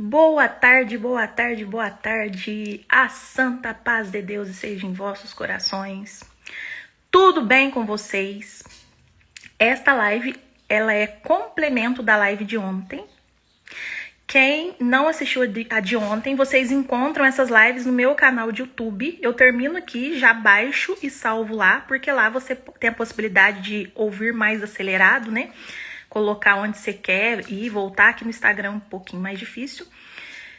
Boa tarde, boa tarde, boa tarde. A santa paz de Deus esteja em vossos corações. Tudo bem com vocês? Esta live, ela é complemento da live de ontem. Quem não assistiu a de ontem, vocês encontram essas lives no meu canal de YouTube. Eu termino aqui, já baixo e salvo lá, porque lá você tem a possibilidade de ouvir mais acelerado, né? Colocar onde você quer e voltar. Aqui no Instagram um pouquinho mais difícil.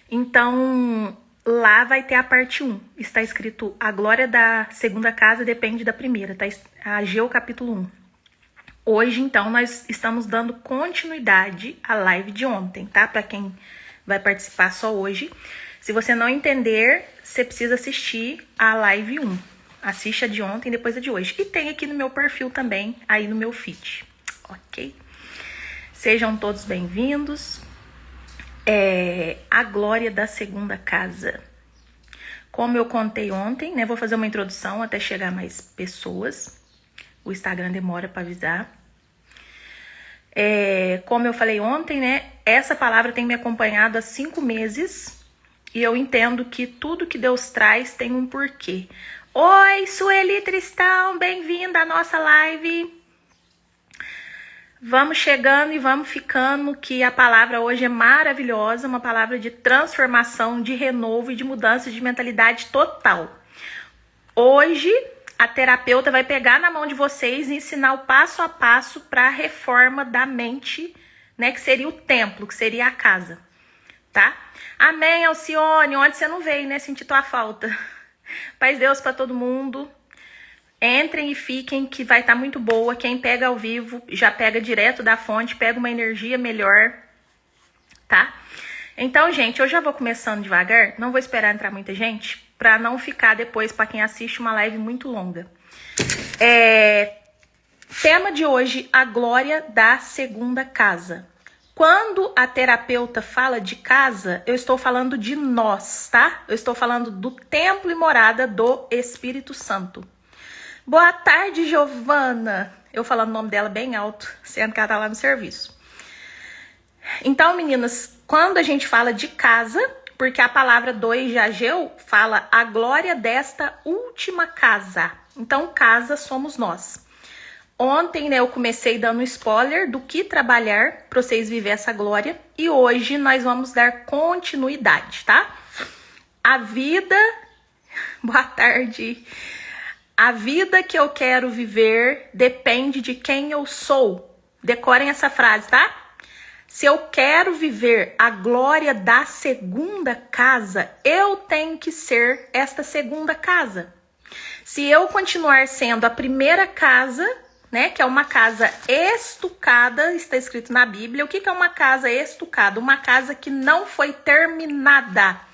Então, lá vai ter a parte 1. Está escrito: a glória da segunda casa depende da primeira. Tá? Ageu capítulo 1. Hoje, então, nós estamos dando continuidade à live de ontem, tá? Para quem vai participar só hoje. Se você não entender, você precisa assistir a live 1. Assiste a de ontem e depois a de hoje. E tem aqui no meu perfil também, aí no meu feed, ok? Sejam todos bem-vindos. A glória da segunda casa. Como eu contei ontem, né? Vou fazer uma introdução até chegar mais pessoas. O Instagram demora para avisar. Como eu falei ontem, né? Essa palavra tem me acompanhado há 5 meses. E eu entendo que tudo que Deus traz tem um porquê. Oi, Sueli Tristão, bem-vinda à nossa live. Vamos chegando e vamos ficando, que a palavra hoje é maravilhosa, uma palavra de transformação, de renovo e de mudança de mentalidade total. Hoje, a terapeuta vai pegar na mão de vocês e ensinar o passo a passo para a reforma da mente, né, que seria o templo, que seria a casa, tá? Amém, Alcione, onde você não veio, né, sentir tua falta. Paz de Deus para todo mundo. Entrem e fiquem, que vai estar muito boa. Quem pega ao vivo já pega direto da fonte, pega uma energia melhor, tá? Então, gente, eu já vou começando devagar, não vou esperar entrar muita gente, pra não ficar depois, pra quem assiste, uma live muito longa. Tema de hoje, a glória da segunda casa. Quando a terapeuta fala de casa, eu estou falando de nós, tá? Eu estou falando do templo e morada do Espírito Santo. Boa tarde, Giovana. Eu falando o nome dela bem alto, sendo que ela tá lá no serviço. Então, meninas, quando a gente fala de casa, porque a palavra 2 de Ageu fala a glória desta última casa. Então, casa somos nós. Ontem, né, eu comecei dando um spoiler do que trabalhar para vocês viver essa glória. E hoje nós vamos dar continuidade, tá? A vida... Boa tarde. A vida que eu quero viver depende de quem eu sou. Decorem essa frase, tá? Se eu quero viver a glória da segunda casa, eu tenho que ser esta segunda casa. Se eu continuar sendo a primeira casa, né, que é uma casa estucada, está escrito na Bíblia. O que é uma casa estucada? Uma casa que não foi terminada.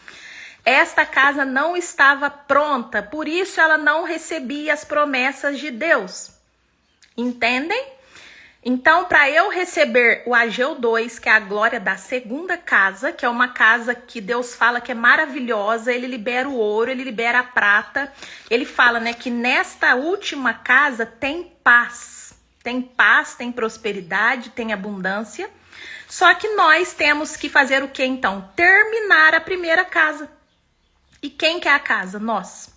Esta casa não estava pronta, por isso ela não recebia as promessas de Deus. Entendem? Então, para eu receber o Ageu 2, que é a glória da segunda casa, que é uma casa que Deus fala que é maravilhosa, ele libera o ouro, ele libera a prata. Ele fala, né, que nesta última casa tem paz. Tem paz, tem prosperidade, tem abundância. Só que nós temos que fazer o que então? Terminar a primeira casa. E quem que é a casa? Nós.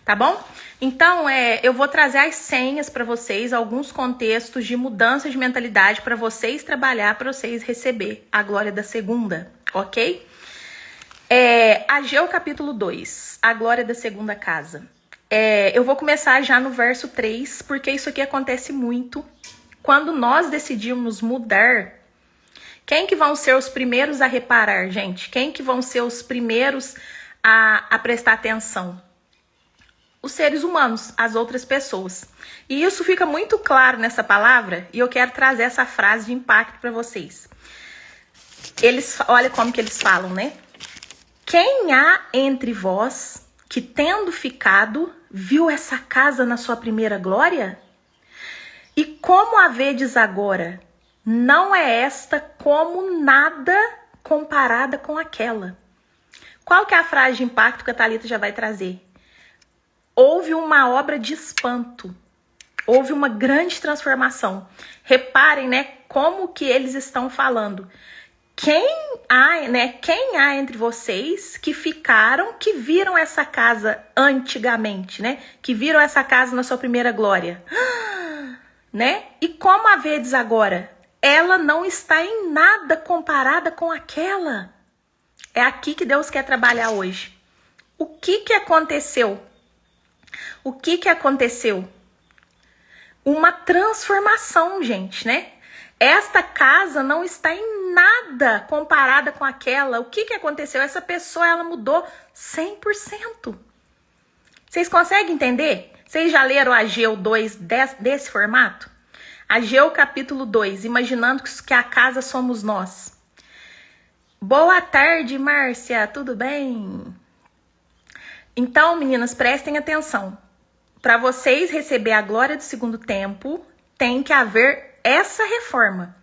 Tá bom? Então, eu vou trazer as senhas para vocês, alguns contextos de mudança de mentalidade para vocês trabalhar, para vocês receber a glória da segunda, ok? Ageu capítulo 2, a glória da segunda casa. Eu vou começar já no verso 3, porque isso aqui acontece muito. Quando nós decidimos mudar, quem que vão ser os primeiros a reparar, gente? Quem que vão ser os primeiros a prestar atenção? Os seres humanos, as outras pessoas. E isso fica muito claro nessa palavra, e eu quero trazer essa frase de impacto para vocês. Olha como que eles falam, né? Quem há entre vós que, tendo ficado, viu essa casa na sua primeira glória? E como a vedes agora? Não é esta como nada comparada com aquela. Qual que é a frase de impacto que a Thalita já vai trazer? Houve uma obra de espanto. Houve uma grande transformação. Reparem, né, como que eles estão falando. Quem há entre vocês que viram essa casa antigamente, né? Que viram essa casa na sua primeira glória, né? E como a vedes agora? Ela não está em nada comparada com aquela. É aqui que Deus quer trabalhar hoje. O que aconteceu? O que aconteceu? Uma transformação, gente, né? Esta casa não está em nada comparada com aquela. O que aconteceu? Essa pessoa, ela mudou 100%. Vocês conseguem entender? Vocês já leram Ageu 2 desse formato? Ageu capítulo 2, imaginando que a casa somos nós. Boa tarde, Márcia, tudo bem? Então, meninas, prestem atenção. Para vocês receber a glória do segundo tempo, tem que haver essa reforma.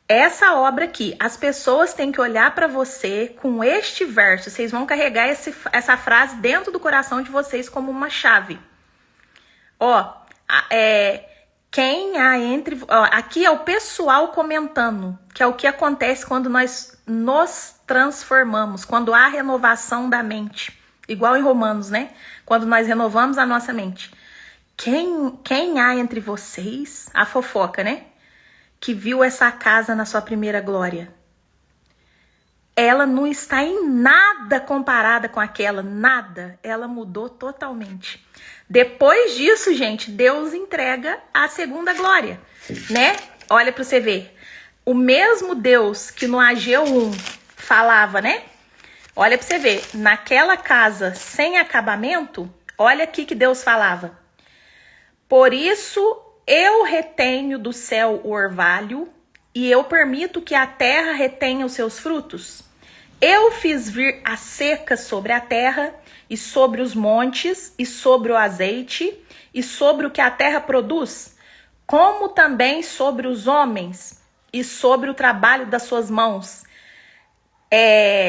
Essa obra aqui, as pessoas têm que olhar para você com este verso. Vocês vão carregar essa frase dentro do coração de vocês como uma chave. Aqui é o pessoal comentando, que é o que acontece quando nós nos transformamos, quando há renovação da mente. Igual em Romanos, né? Quando nós renovamos a nossa mente. Quem há entre vocês, a fofoca, né? Que viu essa casa na sua primeira glória? Ela não está em nada comparada com aquela, nada. Ela mudou totalmente. Depois disso, gente, Deus entrega a segunda glória, né? Olha para você ver. O mesmo Deus que no Ageu 1 falava, né? Olha para você ver. Naquela casa sem acabamento, olha aqui que Deus falava. Por isso eu retenho do céu o orvalho e eu permito que a terra retenha os seus frutos. Eu fiz vir a seca sobre a terra e sobre os montes e sobre o azeite e sobre o que a terra produz, como também sobre os homens e sobre o trabalho das suas mãos.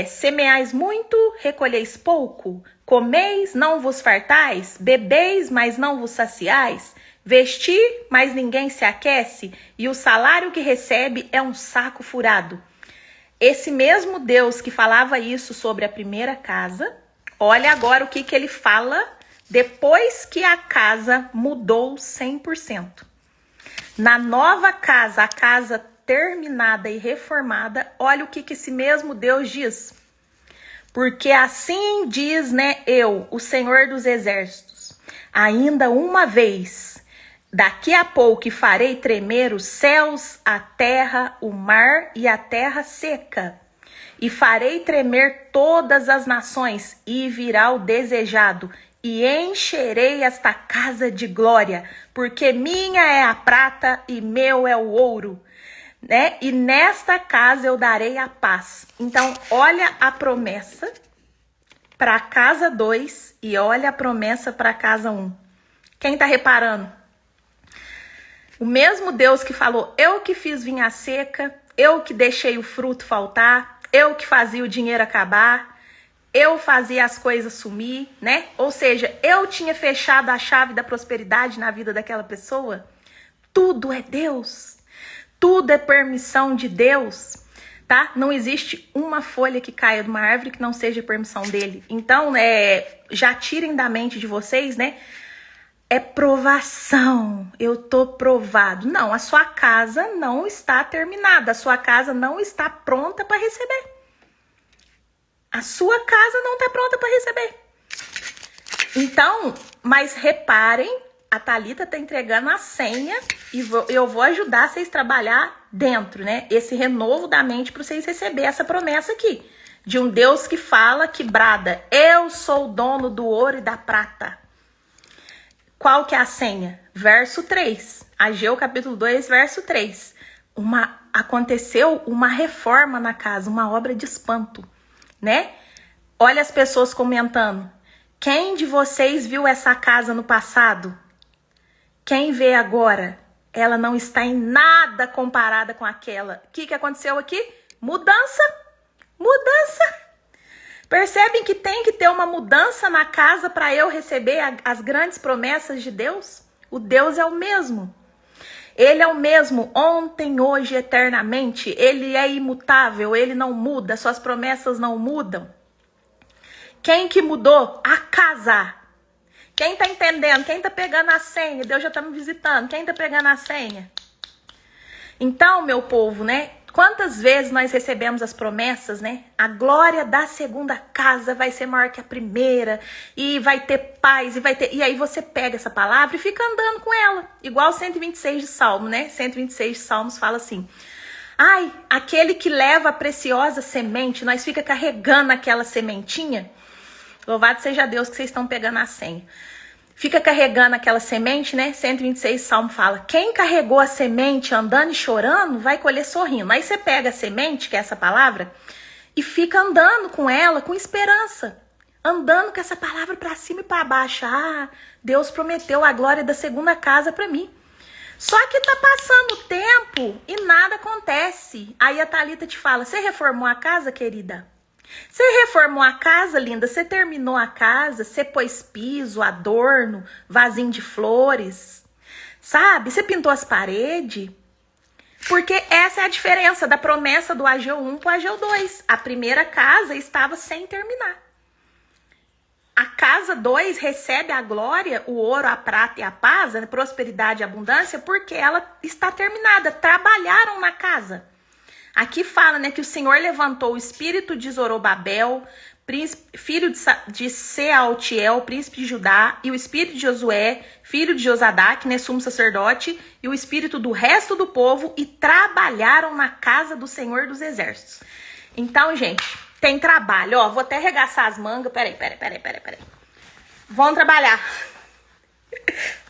Semeais muito, recolheis pouco, comeis, não vos fartais, bebeis, mas não vos saciais, vestir, mas ninguém se aquece, e o salário que recebe é um saco furado. Esse mesmo Deus que falava isso sobre a primeira casa, olha agora o que ele fala depois que a casa mudou 100%. Na nova casa, a casa terminada e reformada, olha o que esse mesmo Deus diz. Porque assim diz, né, o Senhor dos Exércitos, ainda uma vez, daqui a pouco farei tremer os céus, a terra, o mar e a terra seca. E farei tremer todas as nações, e virá o desejado, e encherei esta casa de glória, porque minha é a prata e meu é o ouro, né? E nesta casa eu darei a paz. Então, olha a promessa para a casa 2 e olha a promessa para a casa 1. Quem tá reparando? O mesmo Deus que falou, eu que fiz vir a seca, eu que deixei o fruto faltar, eu que fazia o dinheiro acabar, eu fazia as coisas sumir, né? Ou seja, eu tinha fechado a chave da prosperidade na vida daquela pessoa. Tudo é Deus. Tudo é permissão de Deus, tá? Não existe uma folha que caia de uma árvore que não seja permissão dele. Então, já tirem da mente de vocês, né? É provação. Eu tô provado. Não, a sua casa não está terminada. A sua casa não está pronta para receber. A sua casa não está pronta para receber. Então, mas reparem, a Thalita tá entregando a senha e eu vou ajudar vocês a trabalhar dentro, né? Esse renovo da mente para vocês receber essa promessa aqui. De um Deus que fala, que brada. Eu sou o dono do ouro e da prata. Qual que é a senha? Verso 3. Ageu capítulo 2, verso 3. Aconteceu uma reforma na casa, uma obra de espanto, né? Olha as pessoas comentando. Quem de vocês viu essa casa no passado? Quem vê agora, ela não está em nada comparada com aquela. O que aconteceu aqui? Mudança. Mudança. Percebem que tem que ter uma mudança na casa para eu receber as grandes promessas de Deus? O Deus é o mesmo. Ele é o mesmo ontem, hoje, eternamente. Ele é imutável, ele não muda, suas promessas não mudam. Quem que mudou? A casa. Quem tá entendendo? Quem tá pegando a senha? Deus já tá me visitando. Quem tá pegando a senha? Então, meu povo, né? Quantas vezes nós recebemos as promessas, né? A glória da segunda casa vai ser maior que a primeira, e vai ter paz, e aí você pega essa palavra e fica andando com ela. Igual 126 de Salmo, né? 126 de Salmos fala assim: ai, aquele que leva a preciosa semente, nós fica carregando aquela sementinha. Louvado seja Deus que vocês estão pegando a senha. Fica carregando aquela semente, né? 126 Salmo fala: quem carregou a semente andando e chorando, vai colher sorrindo. Aí você pega a semente, que é essa palavra, e fica andando com ela, com esperança. Andando com essa palavra para cima e para baixo. Ah, Deus prometeu a glória da segunda casa para mim. Só que tá passando o tempo e nada acontece. Aí a Thalita te fala: você reformou a casa, querida? Você reformou a casa, linda? Você terminou a casa? Você pôs piso, adorno, vasinho de flores? Sabe? Você pintou as paredes? Porque essa é a diferença da promessa do Ageu 1 para o Ageu 2. A primeira casa estava sem terminar. A casa 2 recebe a glória, o ouro, a prata e a paz, a prosperidade e a abundância, porque ela está terminada. Trabalharam na casa. Aqui fala, né, que o Senhor levantou o espírito de Zorobabel, filho de Sealtiel, príncipe de Judá, e o espírito de Josué, filho de Josadaque, né, sumo sacerdote, e o espírito do resto do povo, e trabalharam na casa do Senhor dos Exércitos. Então, gente, tem trabalho. Ó, vou até arregaçar as mangas. Peraí. Vamos trabalhar.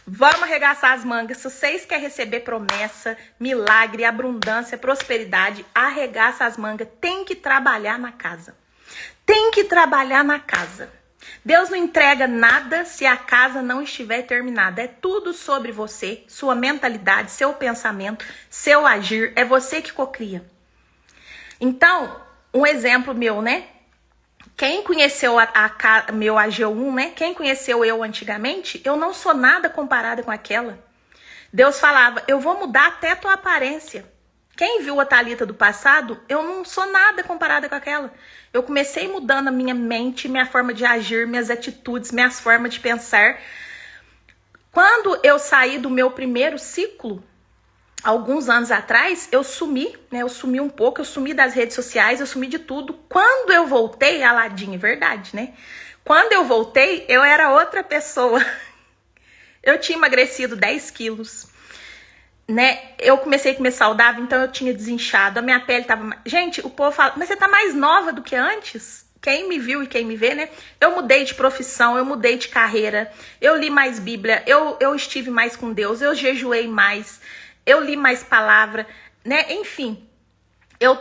Vamos arregaçar as mangas. Se vocês querem receber promessa, milagre, abundância, prosperidade, arregaça as mangas. Tem que trabalhar na casa. Tem que trabalhar na casa. Deus não entrega nada se a casa não estiver terminada. É tudo sobre você, sua mentalidade, seu pensamento, seu agir. É você que cocria. Então, um exemplo meu, né? Quem conheceu meu Ageu 1, né? Quem conheceu eu antigamente, eu não sou nada comparada com aquela. Deus falava: eu vou mudar até a tua aparência. Quem viu a Thalita do passado, eu não sou nada comparada com aquela. Eu comecei mudando a minha mente, minha forma de agir, minhas atitudes, minhas formas de pensar. Quando eu saí do meu primeiro ciclo, alguns anos atrás, eu sumi, né? Eu sumi um pouco, eu sumi das redes sociais, eu sumi de tudo. Quando eu voltei, Aladinha, verdade, né? Quando eu voltei, eu era outra pessoa. Eu tinha emagrecido 10 quilos, né? Eu comecei a comer saudável, então eu tinha desinchado, a minha pele tava... Gente, o povo fala: mas você tá mais nova do que antes? Quem me viu e quem me vê, né? Eu mudei de profissão, eu mudei de carreira, eu li mais Bíblia, eu estive mais com Deus, eu jejuei mais, eu li mais palavra, né? Enfim, eu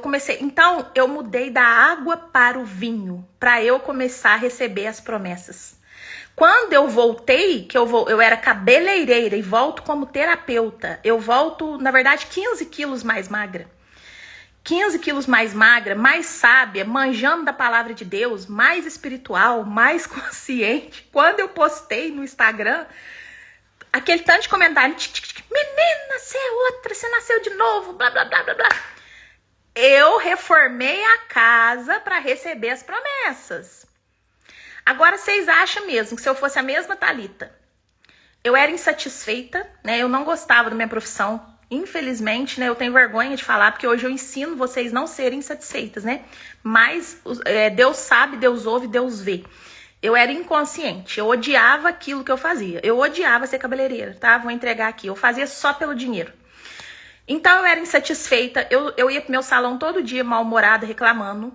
comecei. Então, eu mudei da água para o vinho, para eu começar a receber as promessas. Quando eu voltei, eu era cabeleireira e volto como terapeuta, eu volto, na verdade, 15 quilos mais magra. 15 quilos mais magra, mais sábia, manjando da palavra de Deus, mais espiritual, mais consciente. Quando eu postei no Instagram, aquele tanto de comentário: menina, você é outra, você nasceu de novo, blá, blá, blá, blá, blá. Eu reformei a casa para receber as promessas. Agora, vocês acham mesmo que se eu fosse a mesma Thalita, eu era insatisfeita, né? Eu não gostava da minha profissão, infelizmente, né? Eu tenho vergonha de falar, porque hoje eu ensino vocês não serem insatisfeitas, né? Mas Deus sabe, Deus ouve, Deus vê. Eu era inconsciente, eu odiava aquilo que eu fazia. Eu odiava ser cabeleireira, tá? Vou entregar aqui. Eu fazia só pelo dinheiro. Então eu era insatisfeita, eu ia pro meu salão todo dia mal-humorada, reclamando.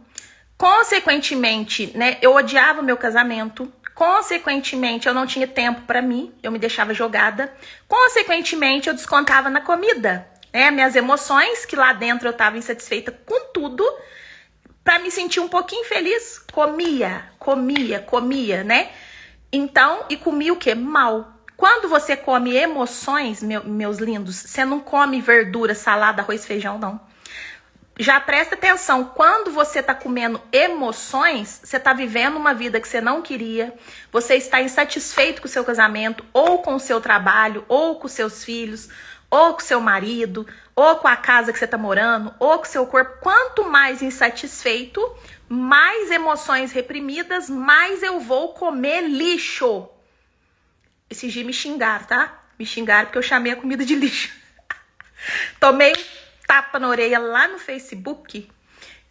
Consequentemente, né, eu odiava meu casamento. Consequentemente, eu não tinha tempo pra mim, eu me deixava jogada. Consequentemente, eu descontava na comida, né? Minhas emoções, que lá dentro eu tava insatisfeita com tudo, pra me sentir um pouquinho feliz, comia, né? Então, e comia o quê? Mal. Quando você come emoções, meus lindos, você não come verdura, salada, arroz, feijão, não. Já presta atenção, quando você tá comendo emoções, você tá vivendo uma vida que você não queria, você está insatisfeito com o seu casamento, ou com o seu trabalho, ou com os seus filhos, ou com seu marido, ou com a casa que você tá morando, ou com seu corpo. Quanto mais insatisfeito, mais emoções reprimidas, mais eu vou comer lixo. Esses dias me xingaram, tá? Me xingaram porque eu chamei a comida de lixo. Tomei um tapa na orelha lá no Facebook,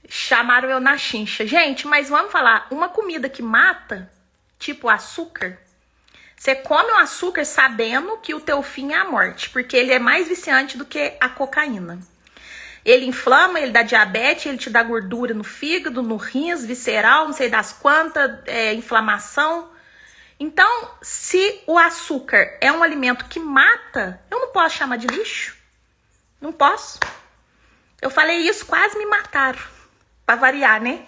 chamaram eu na chincha. Gente, mas vamos falar, uma comida que mata, tipo açúcar, você come o açúcar sabendo que o teu fim é a morte, porque ele é mais viciante do que a cocaína. Ele inflama, ele dá diabetes, ele te dá gordura no fígado, no rins, visceral, não sei das quantas, inflamação. Então, se o açúcar é um alimento que mata, eu não posso chamar de lixo. Não posso. Eu falei isso, quase me mataram. Pra variar, né?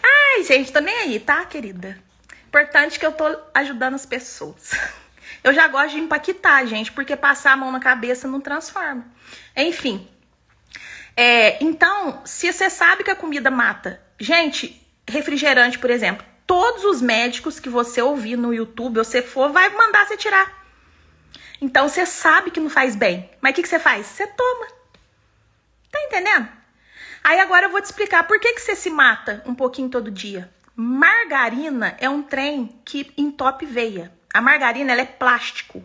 Ai, gente, tô nem aí, tá, querida? Importante que eu tô ajudando as pessoas. Eu já gosto de empaquitar, gente, porque passar a mão na cabeça não transforma. Enfim. Então, se você sabe que a comida mata... Gente, refrigerante, por exemplo. Todos os médicos que você ouvir no YouTube, você for, vai mandar você tirar. Então, você sabe que não faz bem. Mas o que você faz? Você toma. Tá entendendo? Aí agora eu vou te explicar por que você se mata um pouquinho todo dia. Margarina é um trem que entope veia. A margarina, ela é plástico.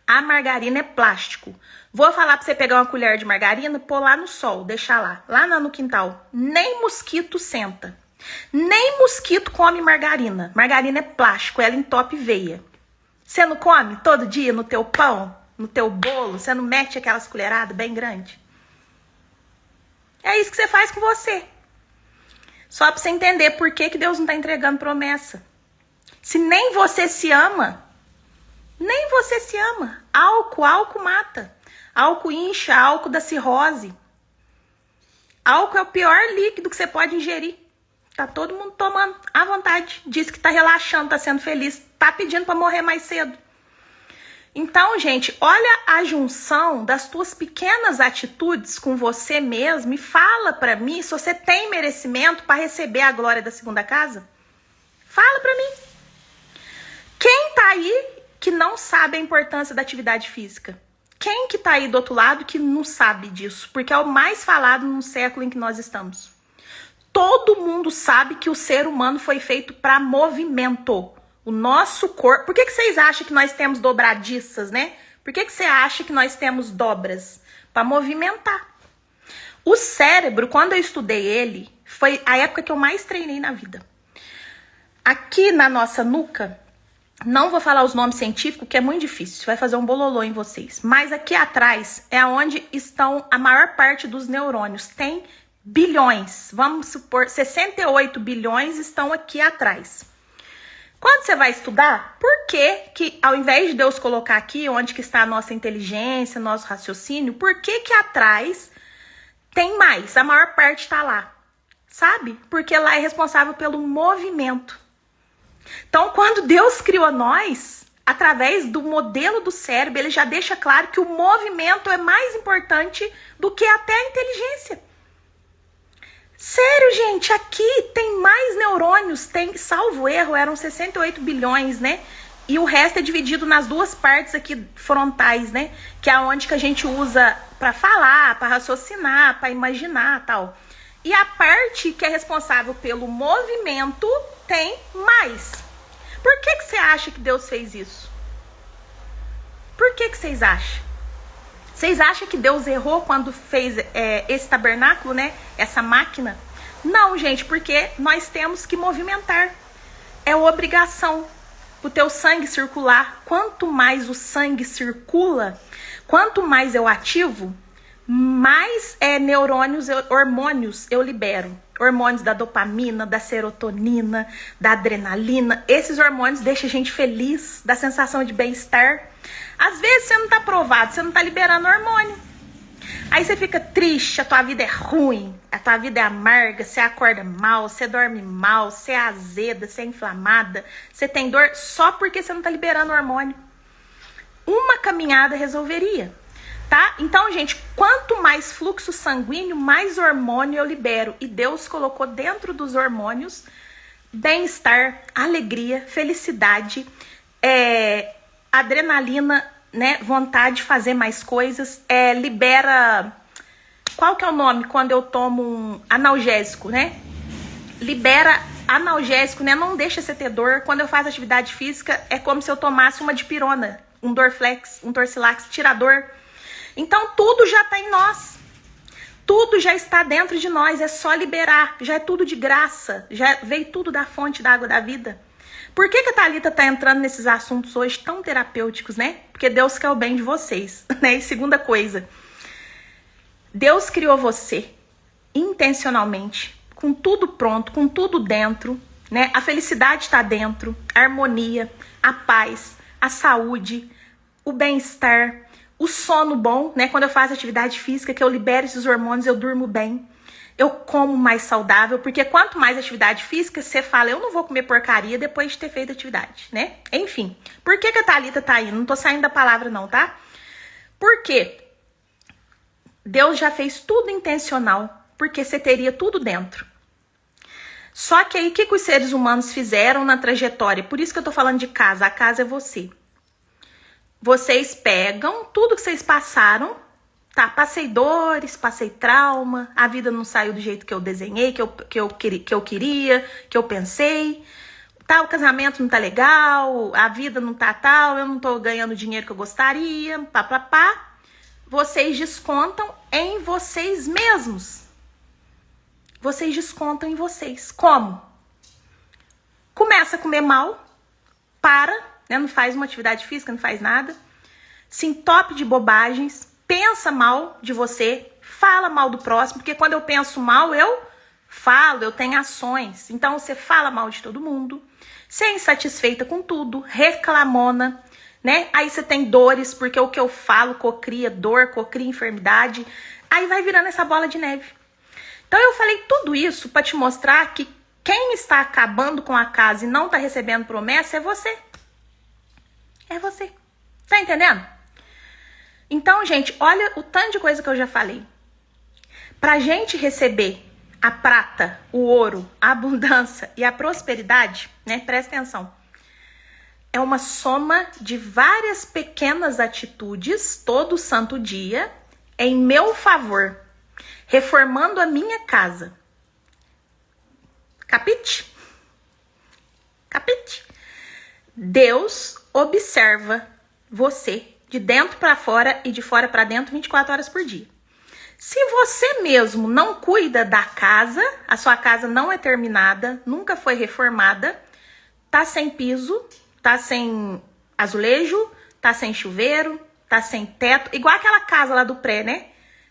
A margarina é plástico. Vou falar pra você pegar uma colher de margarina, pôr lá no sol, deixar lá no quintal. Nem mosquito senta. Nem mosquito come margarina. Margarina é plástico, ela entope veia. Você não come todo dia no teu pão, no teu bolo? Você não mete aquelas colheradas bem grandes? É isso que você faz com você. Só pra você entender por que Deus não tá entregando promessa. Se nem você se ama, nem você se ama. Álcool mata. Álcool incha, álcool da cirrose. Álcool é o pior líquido que você pode ingerir. Tá todo mundo tomando à vontade. Diz que tá relaxando, tá sendo feliz. Tá pedindo pra morrer mais cedo. Então, gente, olha a junção das tuas pequenas atitudes com você mesmo e fala pra mim se você tem merecimento para receber a glória da segunda casa. Fala pra mim. Quem tá aí que não sabe a importância da atividade física? Quem que tá aí do outro lado que não sabe disso? Porque é o mais falado no século em que nós estamos. Todo mundo sabe que o ser humano foi feito para movimento. O nosso corpo... Por que vocês acham que nós temos dobradiças, né? Por que você acha que nós temos dobras? Para movimentar. O cérebro, quando eu estudei ele, foi a época que eu mais treinei na vida. Aqui na nossa nuca, não vou falar os nomes científicos, que é muito difícil. Vai fazer um bololô em vocês. Mas aqui atrás é onde estão a maior parte dos neurônios. Tem bilhões. Vamos supor, 68 bilhões estão aqui atrás. Quando você vai estudar, por que ao invés de Deus colocar aqui onde que está a nossa inteligência, nosso raciocínio, por que atrás tem mais? A maior parte está lá, sabe? Porque lá é responsável pelo movimento. Então, quando Deus criou nós, através do modelo do cérebro, ele já deixa claro que o movimento é mais importante do que até a inteligência. Sério, gente, aqui tem mais neurônios, tem, salvo erro, eram 68 bilhões, né? E o resto é dividido nas duas partes aqui frontais, né? Que é onde que a gente usa para falar, para raciocinar, para imaginar, tal. E a parte que é responsável pelo movimento tem mais. Por que você acha que Deus fez isso? Por que vocês acham? Vocês acham que Deus errou quando fez esse tabernáculo, né? Essa máquina? Não, gente, porque nós temos que movimentar. É obrigação o teu sangue circular. Quanto mais o sangue circula, quanto mais eu ativo, mais neurônios, hormônios eu libero. Hormônios da dopamina, da serotonina, da adrenalina. Esses hormônios deixam a gente feliz, dá sensação de bem-estar. Às vezes você não tá aprovado, você não tá liberando hormônio. Aí você fica triste, a tua vida é ruim, a tua vida é amarga, você acorda mal, você dorme mal, você é azeda, você é inflamada, você tem dor só porque você não tá liberando hormônio. Uma caminhada resolveria, tá? Então, gente, quanto mais fluxo sanguíneo, mais hormônio eu libero. E Deus colocou dentro dos hormônios bem-estar, alegria, felicidade, adrenalina, né, vontade de fazer mais coisas, libera... Qual que é o nome quando eu tomo um analgésico, né? Libera analgésico, né? Não deixa você ter dor. Quando eu faço atividade física, é como se eu tomasse uma dipirona, um Dorflex, um Torcilax, tira a dor. Então, tudo já tá em nós. Tudo já está dentro de nós, é só liberar. Já é tudo de graça, já veio tudo da fonte da água da vida. Por que a Thalita tá entrando nesses assuntos hoje tão terapêuticos, né? Porque Deus quer o bem de vocês, né? E segunda coisa, Deus criou você intencionalmente, com tudo pronto, com tudo dentro, né? A felicidade está dentro, a harmonia, a paz, a saúde, o bem-estar, o sono bom, né? Quando eu faço atividade física, que eu libero esses hormônios, eu durmo bem, eu como mais saudável, porque quanto mais atividade física, você fala, eu não vou comer porcaria depois de ter feito atividade, né? Enfim, por que a Thalita tá indo? Não tô saindo da palavra não, tá? Por quê? Deus já fez tudo intencional, porque você teria tudo dentro. Só que aí, o que os seres humanos fizeram na trajetória? Por isso que eu tô falando de casa. A casa é você. Vocês pegam tudo que vocês passaram. Tá, passei dores, passei trauma. A vida não saiu do jeito que eu desenhei, que eu queria, que eu pensei. Tá, o casamento não tá legal, a vida não tá tal, eu não tô ganhando o dinheiro que eu gostaria, pá. Vocês descontam em vocês mesmos. Vocês descontam em vocês. Como? Começa a comer mal, né? Não faz uma atividade física, não faz nada. Se entope de bobagens, pensa mal de você, fala mal do próximo, porque quando eu penso mal, eu falo, eu tenho ações. Então você fala mal de todo mundo, você é insatisfeita com tudo, reclamona, né? Aí você tem dores, porque o que eu falo cocria dor, cocria enfermidade. Aí vai virando essa bola de neve. Então eu falei tudo isso para te mostrar que quem está acabando com a casa e não está recebendo promessa é você. É você. Tá entendendo? Então, gente, olha o tanto de coisa que eu já falei. Pra gente receber a prata, o ouro, a abundância e a prosperidade, né? Presta atenção. É uma soma de várias pequenas atitudes, todo santo dia, em meu favor, reformando a minha casa. Capite? Capite? Deus observa você de dentro para fora e de fora para dentro 24 horas por dia. Se você mesmo não cuida da casa, a sua casa não é terminada, nunca foi reformada, tá sem piso, tá sem azulejo, tá sem chuveiro, tá sem teto. Igual aquela casa lá do pré, né?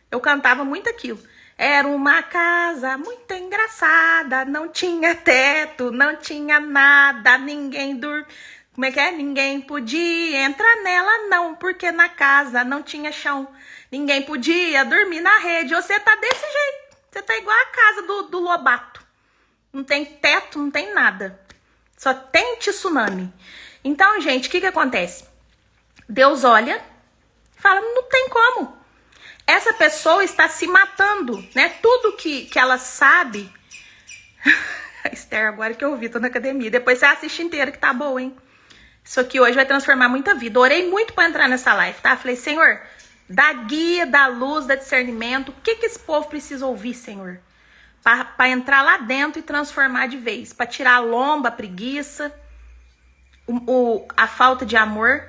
Eu cantava muito aquilo. Era uma casa muito engraçada, não tinha teto, não tinha nada, ninguém dormia. Como é que é? Ninguém podia entrar nela não, porque na casa não tinha chão. Ninguém podia dormir na rede. Você tá desse jeito. Você tá igual a casa do Lobato. Não tem teto, não tem nada. Só tem tsunami. Então, gente, o que acontece? Deus olha e fala, não tem como. Essa pessoa está se matando, né? Tudo que ela sabe... A Esther, agora que eu ouvi, tô na academia. Depois você assiste inteira, que tá boa, hein? Isso aqui hoje vai transformar muita vida. Orei muito para entrar nessa live, tá? Falei, Senhor, dá guia, dá luz, dá discernimento. O que esse povo precisa ouvir, Senhor? Para entrar lá dentro e transformar de vez. Para tirar a lomba, a preguiça, a falta de amor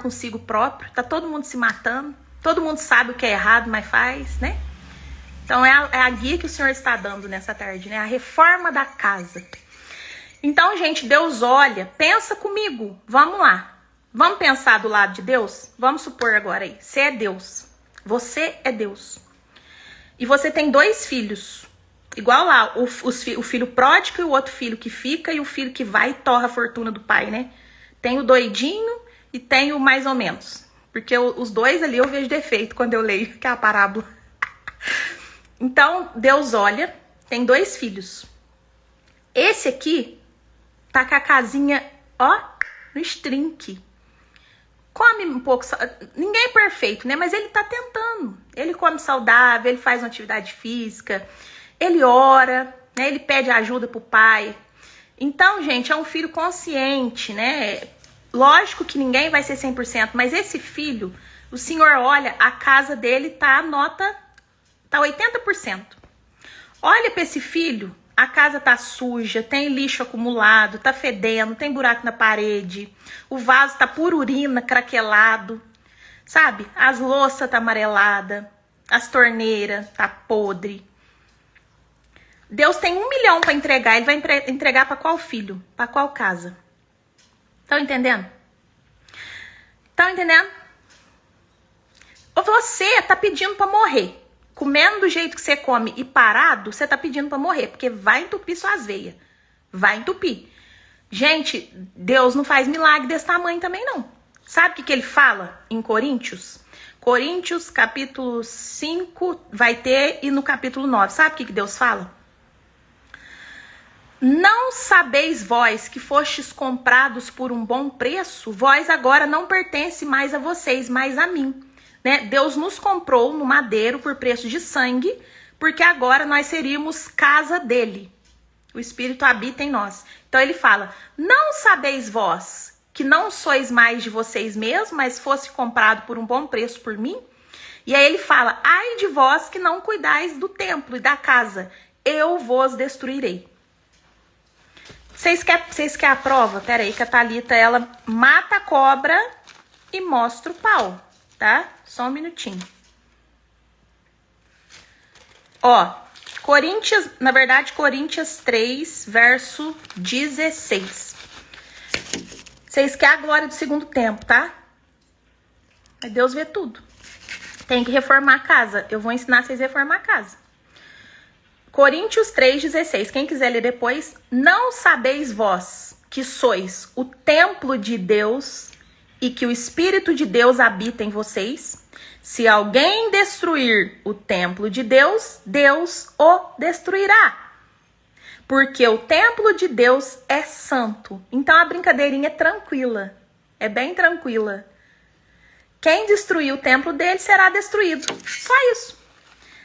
consigo próprio. Tá todo mundo se matando. Todo mundo sabe o que é errado, mas faz, né? Então é a guia que o Senhor está dando nessa tarde, né? A reforma da casa. Então, gente, Deus olha, pensa comigo, vamos lá. Vamos pensar do lado de Deus? Vamos supor agora aí, você é Deus. Você é Deus. E você tem 2 filhos. Igual lá, o filho pródigo e o outro filho que fica e o filho que vai e torra a fortuna do pai, né? Tem o doidinho e tem o mais ou menos. Porque os 2 ali eu vejo defeito quando eu leio, que é a parábola. Então, Deus olha, tem 2 filhos. Esse aqui tá com a casinha, ó, no estrinque. Come um pouco, ninguém é perfeito, né? Mas ele tá tentando. Ele come saudável, ele faz uma atividade física, ele ora, né? Ele pede ajuda pro pai. Então, gente, é um filho consciente, né? Lógico que ninguém vai ser 100%, mas esse filho, o Senhor olha, a casa dele tá a nota, tá 80%. Olha para esse filho, a casa tá suja, tem lixo acumulado, tá fedendo, tem buraco na parede, o vaso tá por urina, craquelado, sabe? As louças tá amarelada, as torneiras tá podre. Deus tem 1 milhão para entregar, ele vai entregar para qual filho? Para qual casa? Estão entendendo? Estão entendendo? Você tá pedindo para morrer. Comendo do jeito que você come e parado, você tá pedindo para morrer, porque vai entupir suas veias. Vai entupir. Gente, Deus não faz milagre desse tamanho também, não. Sabe o que ele fala em Coríntios? Coríntios, capítulo 5, vai ter, e no capítulo 9. Sabe o que Deus fala? Não sabeis vós que fostes comprados por um bom preço? Vós agora não pertence mais a vocês, mas a mim. Né? Deus nos comprou no madeiro por preço de sangue, porque agora nós seríamos casa dele. O Espírito habita em nós. Então ele fala, não sabeis vós que não sois mais de vocês mesmos, mas fosse comprado por um bom preço por mim? E aí ele fala, ai de vós que não cuidais do templo e da casa, eu vos destruirei. Vocês querem a prova? Pera aí que a Thalita, ela mata a cobra e mostra o pau, tá? Só um minutinho. Ó, Coríntios 3, verso 16. Vocês querem a glória do segundo tempo, tá? Mas Deus vê tudo. Tem que reformar a casa. Eu vou ensinar vocês a reformar a casa. Coríntios 3,16. Quem quiser ler depois. Não sabeis vós que sois o templo de Deus e que o Espírito de Deus habita em vocês? Se alguém destruir o templo de Deus, Deus o destruirá. Porque o templo de Deus é santo. Então a brincadeirinha é tranquila. É bem tranquila. Quem destruir o templo dele será destruído. Só isso.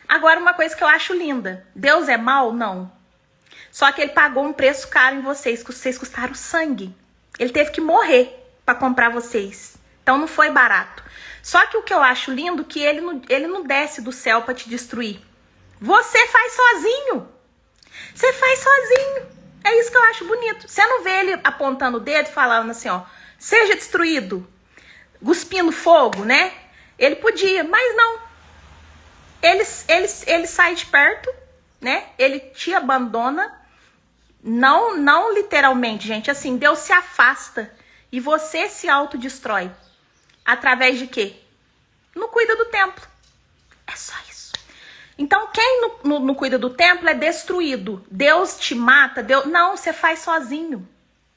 Agora, uma coisa que eu acho linda. Deus é mau? Não. Só que ele pagou um preço caro em vocês, que vocês custaram sangue. Ele teve que morrer para comprar vocês. Então não foi barato. Só que o que eu acho lindo é que ele não desce do céu para te destruir. Você faz sozinho. Você faz sozinho. É isso que eu acho bonito. Você não vê ele apontando o dedo e falando assim, ó, seja destruído, cuspindo fogo, né? Ele podia, mas não. Ele sai de perto, né? Ele te abandona. Não literalmente, gente. Assim, Deus se afasta e você se autodestrói. Através de quê? Não cuida do templo. É só isso. Então, quem não cuida do templo é destruído. Deus te mata. Não, você faz sozinho.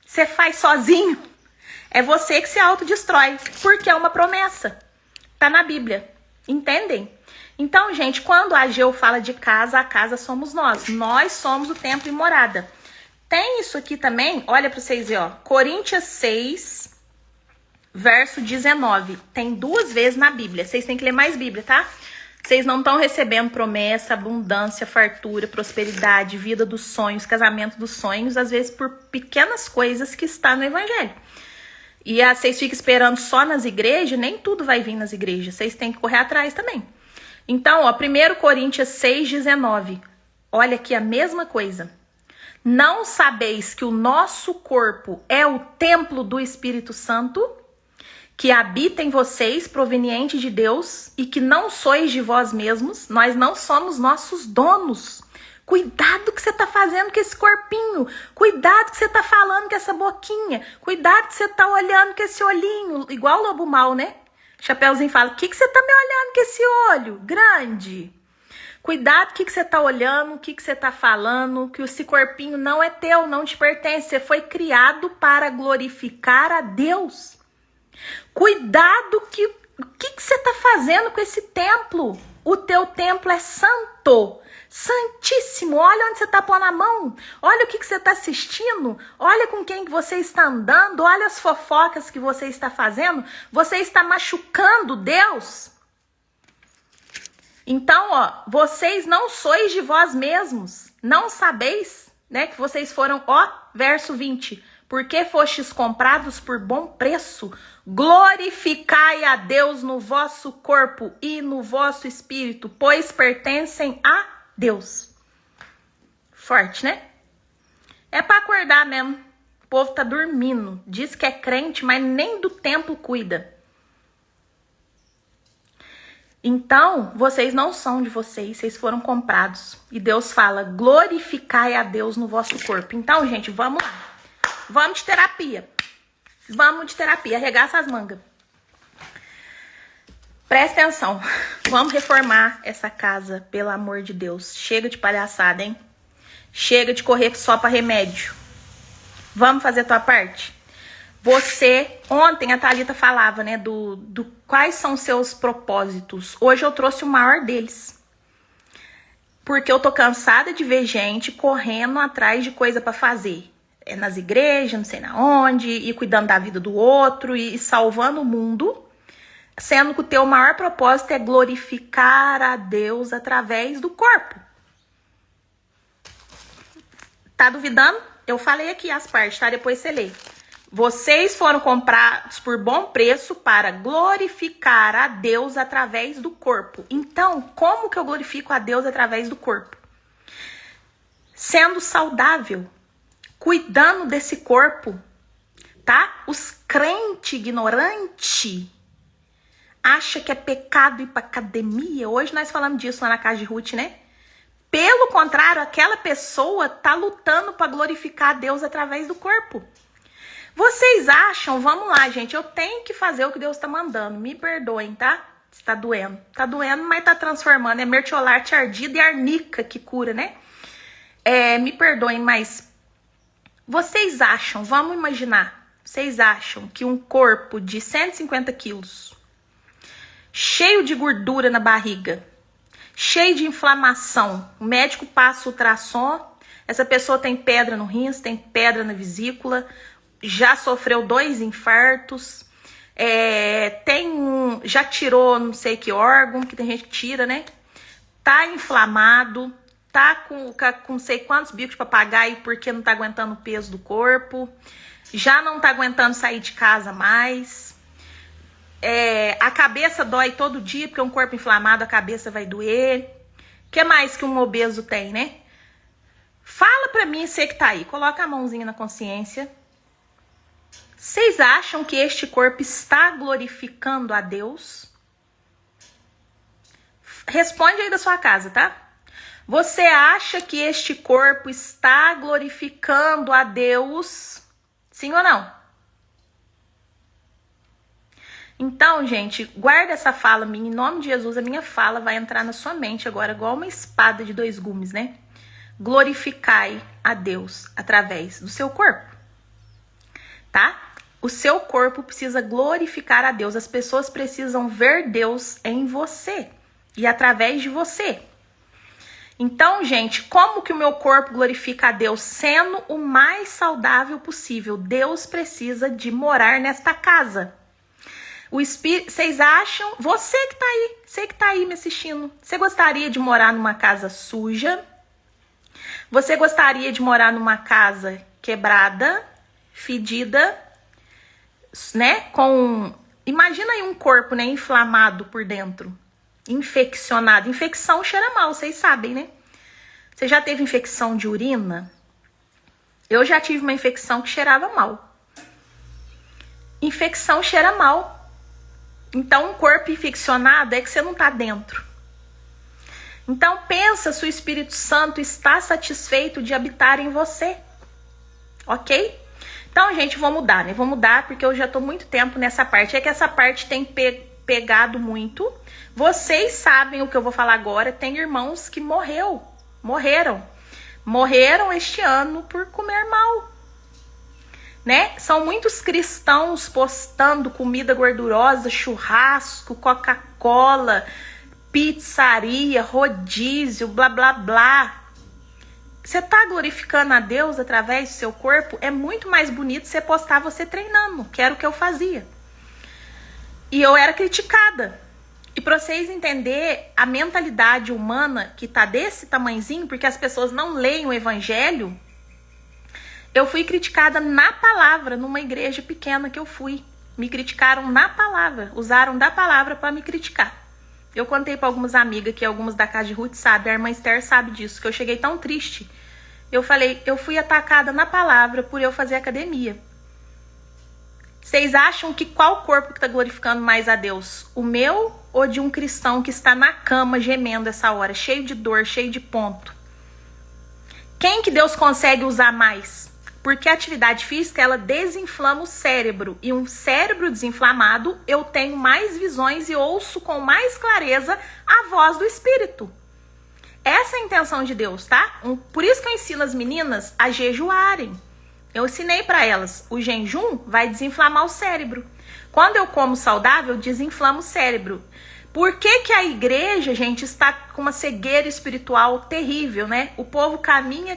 Você faz sozinho. É você que se autodestrói. Porque é uma promessa. Tá na Bíblia. Entendem? Então, gente, quando a Ageu fala de casa, a casa somos nós. Nós somos o templo e morada. Tem isso aqui também, olha para vocês verem, ó. Coríntios 6, verso 19. Tem 2 vezes na Bíblia. Vocês têm que ler mais Bíblia, tá? Vocês não estão recebendo promessa, abundância, fartura, prosperidade, vida dos sonhos, casamento dos sonhos, às vezes por pequenas coisas que está no Evangelho. E vocês ficam esperando só nas igrejas, nem tudo vai vir nas igrejas. Vocês têm que correr atrás também. Então, ó, 1 Coríntios 6, 19. Olha aqui a mesma coisa. Não sabeis que o nosso corpo é o templo do Espírito Santo, que habita em vocês, proveniente de Deus, e que não sois de vós mesmos? Nós não somos nossos donos. Cuidado que você tá fazendo com esse corpinho. Cuidado que você tá falando com essa boquinha. Cuidado que você tá olhando com esse olhinho. Igual o lobo mau, né? Chapeuzinho fala, o que você tá me olhando com esse olho grande? Cuidado o que você tá olhando, o que você tá falando, que esse corpinho não é teu, não te pertence. Você foi criado para glorificar a Deus. Cuidado o que você tá fazendo com esse templo. O teu templo é santo, santíssimo. Olha onde você tá pondo a mão. Olha o que você tá assistindo. Olha com quem que você está andando. Olha as fofocas que você está fazendo. Você está machucando Deus. Então, ó, vocês não sois de vós mesmos. Não sabeis, né, que vocês foram, ó, verso 20, Porque fostes comprados por bom preço, glorificai a Deus no vosso corpo e no vosso espírito, pois pertencem a Deus. Forte, né? É para acordar mesmo. O povo tá dormindo. Diz que é crente, mas nem do templo cuida. Então, vocês não são de vocês foram comprados. E Deus fala, glorificai a Deus no vosso corpo. Então, gente, vamos lá. Vamos de terapia. Vamos de terapia. Arregaça as mangas. Presta atenção. Vamos reformar essa casa, pelo amor de Deus. Chega de palhaçada, hein? Chega de correr só para remédio. Vamos fazer a tua parte? Você, ontem a Thalita falava, né, do quais são seus propósitos. Hoje eu trouxe o maior deles. Porque eu tô cansada de ver gente correndo atrás de coisa para fazer. É nas igrejas, não sei na onde, e cuidando da vida do outro, e salvando o mundo. Sendo que o teu maior propósito é glorificar a Deus através do corpo. Tá duvidando? Eu falei aqui as partes, tá? Depois você lê. Vocês foram comprados por bom preço para glorificar a Deus através do corpo. Então, como que eu glorifico a Deus através do corpo? Sendo saudável, cuidando desse corpo, tá? Os crentes ignorantes acham que é pecado ir pra academia. Hoje nós falamos disso lá na casa de Ruth, né? Pelo contrário, aquela pessoa tá lutando para glorificar a Deus através do corpo. Vocês acham, vamos lá, gente, eu tenho que fazer o que Deus tá mandando. Me perdoem, tá? Está doendo. Tá doendo, mas tá transformando. É mertiolate ardido e arnica que cura, né? Me perdoem, mas vocês acham, vamos imaginar, vocês acham que um corpo de 150 quilos, cheio de gordura na barriga, cheio de inflamação, o médico passa ultrassom, essa pessoa tem pedra no rins, tem pedra na vesícula, já sofreu 2 infartos, já tirou não sei que órgão, que tem gente que tira, né? Tá inflamado, tá com não sei quantos bicos de papagaio porque não tá aguentando o peso do corpo, já não tá aguentando sair de casa mais, a cabeça dói todo dia, porque um corpo inflamado a cabeça vai doer. O que mais que um obeso tem, né? Fala pra mim, você que tá aí, coloca a mãozinha na consciência. Vocês acham que este corpo está glorificando a Deus? Responde aí da sua casa, tá? Você acha que este corpo está glorificando a Deus? Sim ou não? Então, gente, guarda essa fala minha. Em nome de Jesus, a minha fala vai entrar na sua mente agora, igual uma espada de 2 gumes, né? Glorificai a Deus através do seu corpo. Tá? O seu corpo precisa glorificar a Deus. As pessoas precisam ver Deus em você e através de você. Então, gente, como que o meu corpo glorifica a Deus? Sendo o mais saudável possível. Deus precisa de morar nesta casa. O Espírito, vocês acham? Você que tá aí me assistindo, você gostaria de morar numa casa suja? Você gostaria de morar numa casa quebrada, fedida, né? Imagina aí um corpo, né, inflamado por dentro, infeccionado. Infecção cheira mal, vocês sabem, né? Você já teve infecção de urina? Eu já tive uma infecção que cheirava mal. Infecção cheira mal. Então, um corpo infeccionado é que você não tá dentro. Então, pensa se o Espírito Santo está satisfeito de habitar em você. Ok? Então, gente, vou mudar, né? Vou mudar porque eu já tô muito tempo nessa parte. É que essa parte tem pegado muito. Vocês sabem o que eu vou falar agora. Tem irmãos que morreram este ano por comer mal, né? São muitos cristãos postando comida gordurosa, churrasco, Coca-Cola, pizzaria, rodízio, blá, blá, blá. Você tá glorificando a Deus através do seu corpo? É muito mais bonito você postar você treinando, que era o que eu fazia. E eu era criticada. E para vocês entenderem a mentalidade humana que tá desse tamanhozinho, porque as pessoas não leem o evangelho, Eu fui criticada na palavra, numa igreja pequena que eu fui. Me criticaram na palavra, usaram da palavra para me criticar. Eu contei para algumas amigas, que algumas da casa de Ruth sabem, a irmã Esther sabe disso, que eu cheguei tão triste. Eu falei, eu fui atacada na palavra por eu fazer academia. Vocês acham que qual corpo que está glorificando mais a Deus? O meu ou de um cristão que está na cama gemendo essa hora, cheio de dor, cheio de ponto? Quem que Deus consegue usar mais? Porque a atividade física, ela desinflama o cérebro. E um cérebro desinflamado, eu tenho mais visões e ouço com mais clareza a voz do Espírito. Essa é a intenção de Deus, tá? Por isso que eu ensino as meninas a jejuarem. Eu ensinei para elas, o jejum vai desinflamar o cérebro. Quando eu como saudável, desinflama o cérebro. Por que que a igreja, gente, está com uma cegueira espiritual terrível, né? O povo caminha,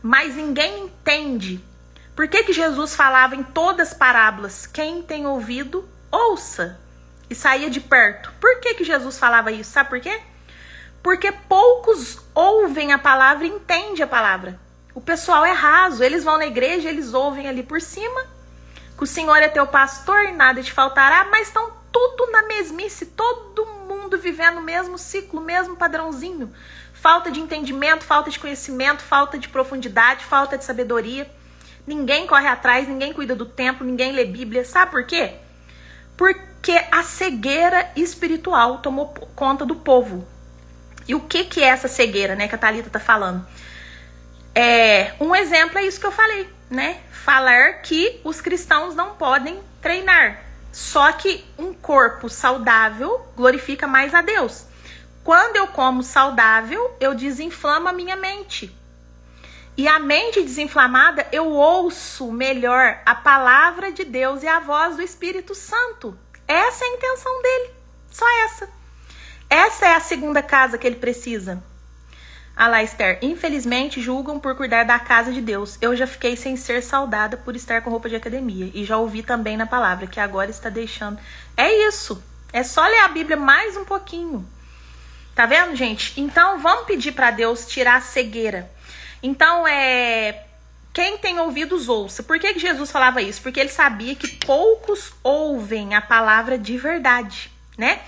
mas ninguém entende. Por que que Jesus falava em todas as parábolas? Quem tem ouvido, ouça. E saía de perto. Por que que Jesus falava isso? Sabe por quê? Porque poucos ouvem a palavra e entendem a palavra. O pessoal é raso. Eles vão na igreja, eles ouvem ali por cima. Que o Senhor é teu pastor e nada te faltará. Mas estão tudo na mesmice. Todo mundo vivendo o mesmo ciclo, o mesmo padrãozinho. Falta de entendimento, falta de conhecimento, falta de profundidade, falta de sabedoria. Ninguém corre atrás, ninguém cuida do tempo, ninguém lê Bíblia. Sabe por quê? Porque a cegueira espiritual tomou conta do povo. E o que é essa cegueira, né, que a Thalita tá falando? Um exemplo é isso que eu falei, né? Falar que os cristãos não podem treinar. Só que um corpo saudável glorifica mais a Deus. Quando eu como saudável, eu desinflamo a minha mente. E a mente desinflamada, eu ouço melhor a palavra de Deus e a voz do Espírito Santo. Essa é a intenção dele. Só essa. Essa é a segunda casa que ele precisa. Ah lá, Esther. Infelizmente, julgam por cuidar da casa de Deus. Eu já fiquei sem ser saudada por estar com roupa de academia. E já ouvi também na palavra, que agora está deixando. É isso. É só ler a Bíblia mais um pouquinho. Tá vendo, gente? Então, vamos pedir para Deus tirar a cegueira. Então, quem tem ouvidos, ouça. Por que Jesus falava isso? Porque ele sabia que poucos ouvem a palavra de verdade, né?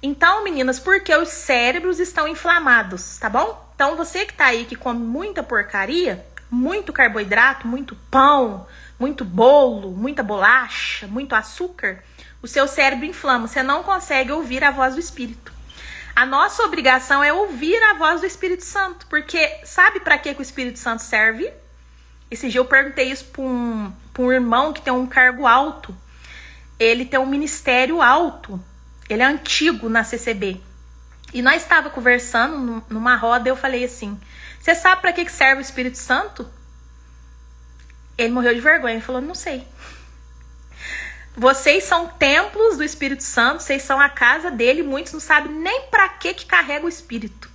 Então, meninas, porque os cérebros estão inflamados, tá bom? Então, você que tá aí, que come muita porcaria, muito carboidrato, muito pão, muito bolo, muita bolacha, muito açúcar, o seu cérebro inflama. Você não consegue ouvir a voz do Espírito. A nossa obrigação é ouvir a voz do Espírito Santo, porque sabe para que o Espírito Santo serve? Esse dia eu perguntei isso para um irmão que tem um cargo alto. Ele tem um ministério alto. Ele é antigo na CCB. E nós estávamos conversando numa roda e eu falei assim, você sabe para que serve o Espírito Santo? Ele morreu de vergonha. Ele falou, não sei. Vocês são templos do Espírito Santo, vocês são a casa dele, muitos não sabem nem para que carrega o Espírito.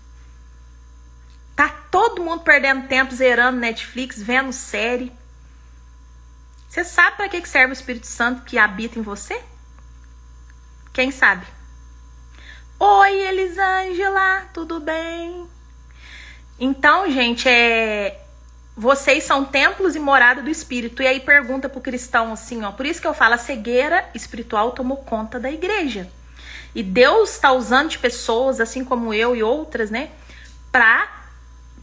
Tá todo mundo perdendo tempo, zerando Netflix, vendo série. Você sabe para que serve o Espírito Santo que habita em você? Quem sabe? Oi, Elisângela, tudo bem? Então, gente, vocês são templos e morada do Espírito. E aí pergunta pro cristão assim, ó. Por isso que eu falo, a cegueira espiritual tomou conta da igreja. E Deus está usando de pessoas, assim como eu e outras, né? Pra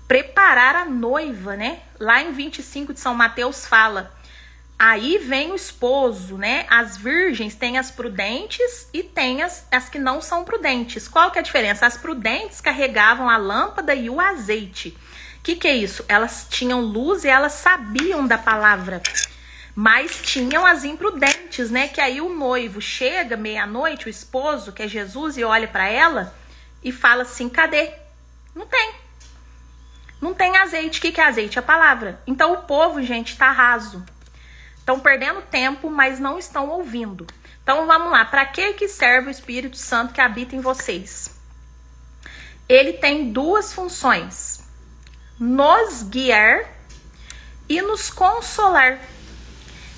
preparar a noiva, né? Lá em 25 de São Mateus fala... Aí vem o esposo, né? As virgens têm as prudentes e tem as que não são prudentes. Qual que é a diferença? As prudentes carregavam a lâmpada e o azeite. O que é isso? Elas tinham luz e elas sabiam da palavra. Mas tinham as imprudentes, né? Que aí o noivo chega meia-noite, o esposo, que é Jesus, e olha para ela e fala assim, cadê? Não tem. Não tem azeite. O que é azeite? A palavra. Então o povo, gente, tá raso. Estão perdendo tempo, mas não estão ouvindo. Então vamos lá, para que serve o Espírito Santo que habita em vocês? Ele tem duas funções: nos guiar e nos consolar.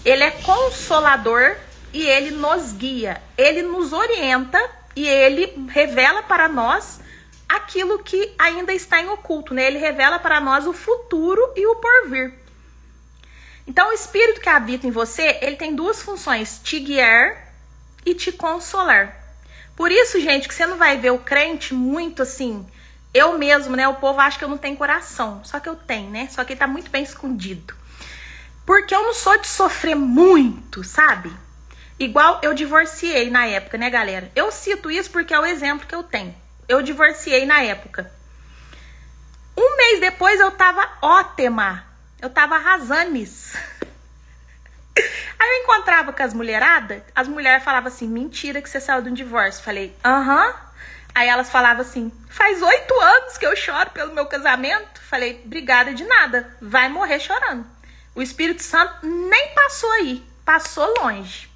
Ele é consolador e ele nos guia. Ele nos orienta e ele revela para nós aquilo que ainda está em oculto, né? Ele revela para nós o futuro e o porvir. Então, o espírito que habita em você, ele tem duas funções: te guiar e te consolar. Por isso, gente, que você não vai ver o crente muito assim. Eu mesmo, né? O povo acha que eu não tenho coração. Só que eu tenho, né? Só que ele tá muito bem escondido. Porque eu não sou de sofrer muito, sabe? Igual eu divorciei na época, né, galera? Eu cito isso porque é o exemplo que eu tenho. Eu divorciei na época. Um mês depois eu tava ótima. Eu tava arrasando isso. Aí eu encontrava com as mulheradas, as mulheres falavam assim: mentira que você saiu de um divórcio. Falei, aham. Aí elas falavam assim: faz 8 anos que eu choro pelo meu casamento. Falei, obrigada de nada, vai morrer chorando. O Espírito Santo nem passou aí, passou longe.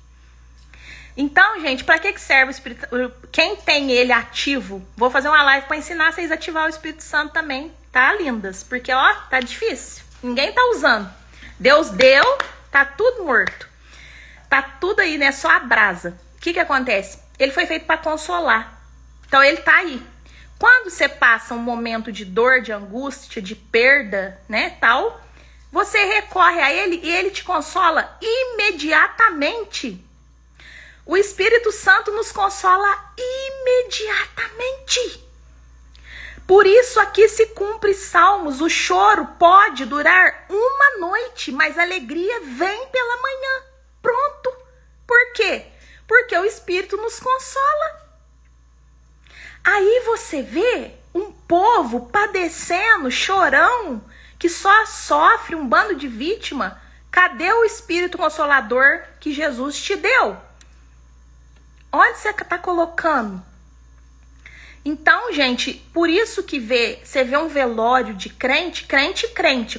Então, gente, para que serve o Espírito? Quem tem ele ativo, vou fazer uma live para ensinar vocês a ativar o Espírito Santo também, tá, lindas? Porque, ó, tá difícil, ninguém tá usando. Deus deu, tá tudo morto. Tá tudo aí, né? Só a brasa. O que acontece? Ele foi feito para consolar. Então ele tá aí. Quando você passa um momento de dor, de angústia, de perda, né, tal, você recorre a ele e ele te consola imediatamente. O Espírito Santo nos consola imediatamente. Por isso aqui se cumpre Salmos: o choro pode durar uma noite, mas a alegria vem pela manhã. Pronto. Por quê? Porque o Espírito nos consola. Aí você vê um povo padecendo, chorão, que só sofre, um bando de vítima. Cadê o Espírito Consolador que Jesus te deu? Onde você está colocando? Então, gente, por isso que você vê um velório de crente,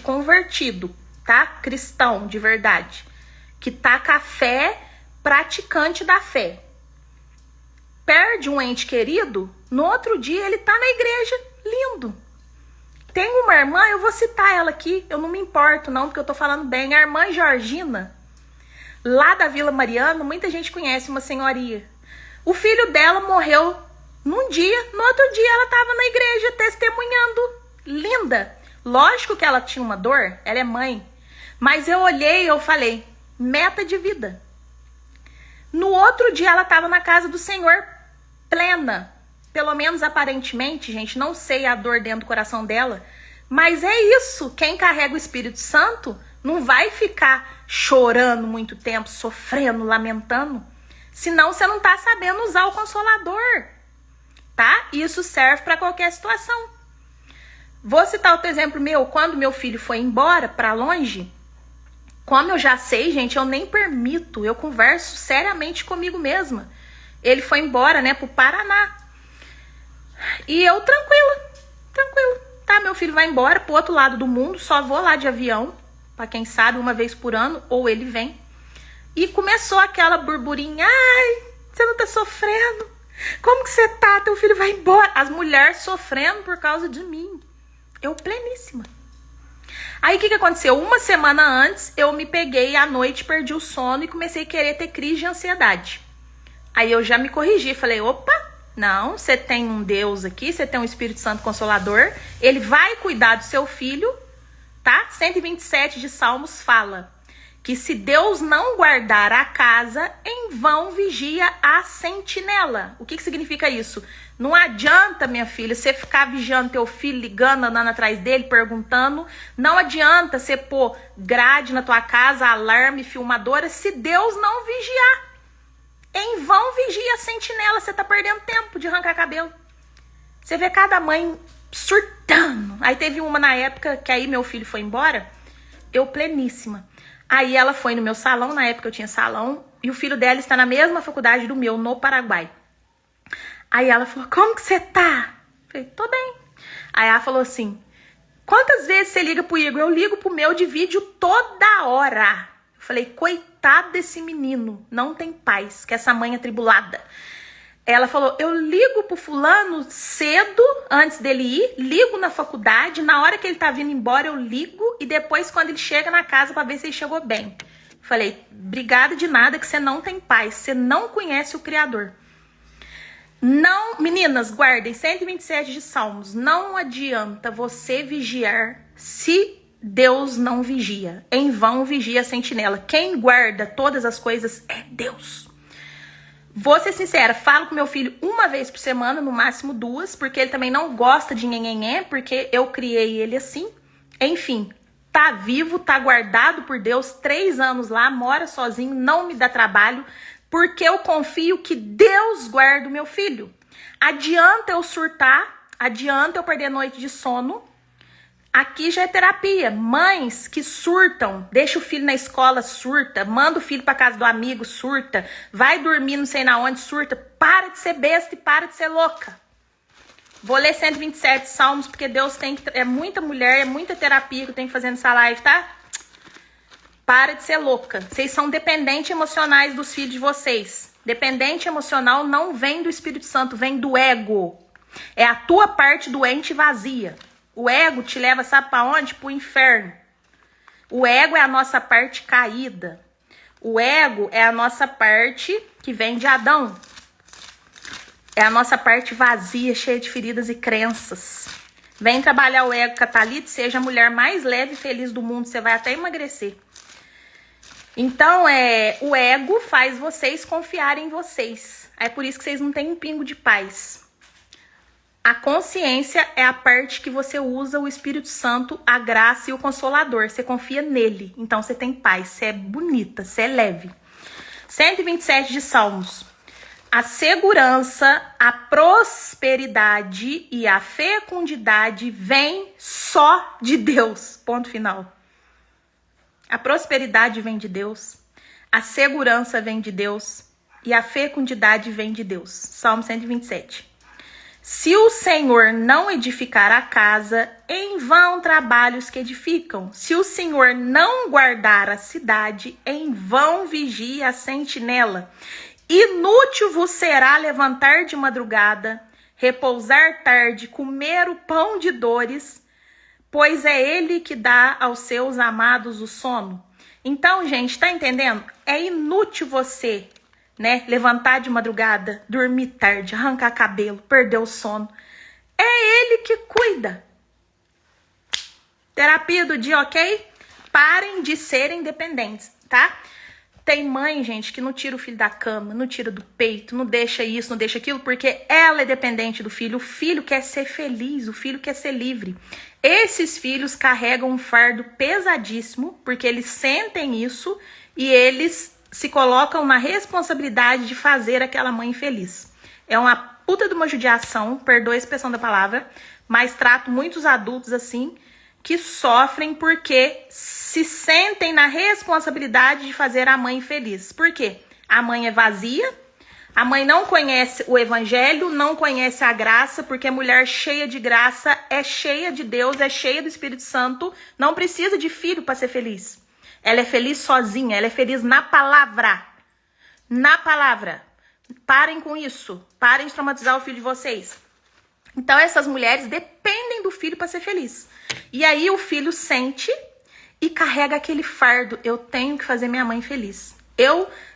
convertido, tá? Cristão de verdade, que tá com a fé, praticante da fé. Perde um ente querido, no outro dia ele tá na igreja, lindo. Tem uma irmã, eu vou citar ela aqui, eu não me importo não, porque eu tô falando bem, a irmã Georgina, lá da Vila Mariana, muita gente conhece, uma senhoria. O filho dela morreu num dia, no outro dia ela tava na igreja testemunhando, linda. Lógico que ela tinha uma dor, ela é mãe, mas eu olhei e eu falei, meta de vida. No outro dia ela tava na casa do Senhor, plena, pelo menos aparentemente, gente, não sei a dor dentro do coração dela, mas é isso, quem carrega o Espírito Santo não vai ficar chorando muito tempo, sofrendo, lamentando, senão você não tá sabendo usar o Consolador, tá? Isso serve para qualquer situação. Vou citar outro exemplo meu, quando meu filho foi embora para longe, como eu já sei, gente, eu nem permito, eu converso seriamente comigo mesma. Ele foi embora, né, pro Paraná. E eu tranquila, tá, meu filho vai embora pro outro lado do mundo, só vou lá de avião, pra quem sabe, uma vez por ano, ou ele vem. E começou aquela burburinha, ai, você não tá sofrendo? Como que você tá? Teu filho vai embora. As mulheres sofrendo por causa de mim. Eu pleníssima. Aí o que aconteceu? Uma semana antes, eu me peguei à noite, perdi o sono e comecei a querer ter crise de ansiedade. Aí eu já me corrigi, falei, opa, não, você tem um Deus aqui, você tem um Espírito Santo Consolador, ele vai cuidar do seu filho, tá? 127 de Salmos fala que se Deus não guardar a casa, em vão vigia a sentinela. O que significa isso? Não adianta, minha filha, você ficar vigiando teu filho, ligando, andando atrás dele, perguntando. Não adianta você pôr grade na tua casa, alarme, filmadora, se Deus não vigiar. Em vão vigia a sentinela, você tá perdendo tempo de arrancar cabelo. Você vê cada mãe surtando. Aí teve uma na época que aí meu filho foi embora, eu pleníssima. Aí ela foi no meu salão, na época eu tinha salão, e o filho dela está na mesma faculdade do meu, no Paraguai. Aí ela falou, como que você tá? Eu falei, tô bem. Aí ela falou assim, quantas vezes você liga pro Igor? Eu ligo pro meu de vídeo toda hora. Eu falei, coitado desse menino, não tem paz, que essa mãe atribulada. Ela falou, eu ligo pro fulano cedo, antes dele ir, ligo na faculdade, na hora que ele tá vindo embora eu ligo, e depois quando ele chega na casa pra ver se ele chegou bem. Falei, obrigada de nada, que você não tem paz, você não conhece o Criador. Não, meninas, guardem 127 de Salmos, não adianta você vigiar se Deus não vigia. Em vão vigia a sentinela. Quem guarda todas as coisas é Deus. Vou ser sincera, falo com meu filho uma vez por semana, no máximo 2, porque ele também não gosta de nhenhenhé, porque eu criei ele assim. Enfim, tá vivo, tá guardado por Deus, 3 anos lá, mora sozinho, não me dá trabalho, porque eu confio que Deus guarda o meu filho. Adianta eu surtar, adianta eu perder noite de sono. Aqui já é terapia. Mães que surtam, deixa o filho na escola, surta, manda o filho para casa do amigo, surta, vai dormir não sei na onde, surta. Para de ser besta e para de ser louca. Vou ler 127 salmos, porque Deus tem que... É muita mulher, é muita terapia que eu tenho que fazer nessa live, tá? Para de ser louca. Vocês são dependentes emocionais dos filhos de vocês. Dependente emocional não vem do Espírito Santo, vem do ego. É a tua parte doente e vazia. O ego te leva, sabe para onde? Pro inferno. O ego é a nossa parte caída. O ego é a nossa parte que vem de Adão. É a nossa parte vazia, cheia de feridas e crenças. Vem trabalhar o ego, Catalite, seja a mulher mais leve e feliz do mundo. Você vai até emagrecer. Então, o ego faz vocês confiarem em vocês. É por isso que vocês não têm um pingo de paz. A consciência é a parte que você usa o Espírito Santo, a graça e o Consolador. Você confia nele. Então você tem paz. Você é bonita, você é leve. 127 de Salmos. A segurança, a prosperidade e a fecundidade vem só de Deus. Ponto final. A prosperidade vem de Deus. A segurança vem de Deus. E a fecundidade vem de Deus. Salmo 127. Se o Senhor não edificar a casa, em vão trabalhos que edificam. Se o Senhor não guardar a cidade, em vão vigia a sentinela. Inútil vos será levantar de madrugada, repousar tarde, comer o pão de dores, pois é ele que dá aos seus amados o sono. Então, gente, tá entendendo? É inútil você... levantar de madrugada, dormir tarde, arrancar cabelo, perder o sono. É ele que cuida. Terapia do dia, ok? Parem de serem dependentes, tá? Tem mãe, gente, que não tira o filho da cama, não tira do peito, não deixa isso, não deixa aquilo, porque ela é dependente do filho. O filho quer ser feliz, o filho quer ser livre. Esses filhos carregam um fardo pesadíssimo, porque eles sentem isso e eles se colocam na responsabilidade de fazer aquela mãe feliz. É uma puta de uma judiação, perdoa a expressão da palavra, mas trato muitos adultos assim, que sofrem porque se sentem na responsabilidade de fazer a mãe feliz. Por quê? A mãe é vazia, a mãe não conhece o evangelho, não conhece a graça, porque mulher cheia de graça é cheia de Deus, é cheia do Espírito Santo, não precisa de filho para ser feliz. Ela é feliz sozinha, ela é feliz na palavra. Na palavra. Parem com isso. Parem de traumatizar o filho de vocês. Então, essas mulheres dependem do filho para ser feliz. E aí, o filho sente e carrega aquele fardo. Eu tenho que fazer minha mãe feliz.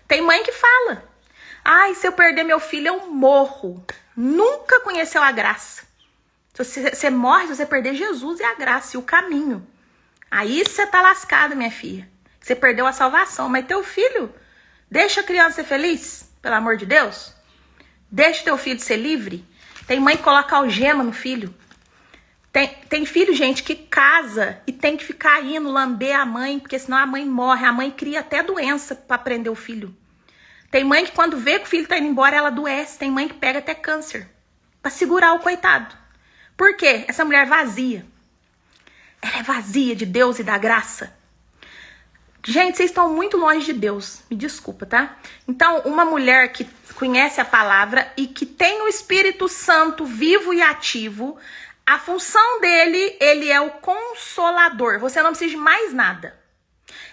Tem mãe que fala. Ai, se eu perder meu filho, eu morro. Nunca conheceu a graça. Você morre se você perder Jesus e a graça e o caminho. Aí você tá lascada, minha filha. Você perdeu a salvação, mas teu filho, deixa a criança ser feliz, pelo amor de Deus. Deixa teu filho ser livre. Tem mãe que coloca algema no filho. Tem filho, gente, que casa e tem que ficar indo lamber a mãe, porque senão a mãe morre. A mãe cria até doença para prender o filho. Tem mãe que quando vê que o filho tá indo embora, ela adoece. Tem mãe que pega até câncer para segurar o coitado. Por quê? Essa mulher vazia. Ela é vazia de Deus e da graça. Gente, vocês estão muito longe de Deus. Me desculpa, tá? Então, uma mulher que conhece a palavra e que tem o Espírito Santo vivo e ativo, a função dele, ele é o consolador. Você não precisa de mais nada.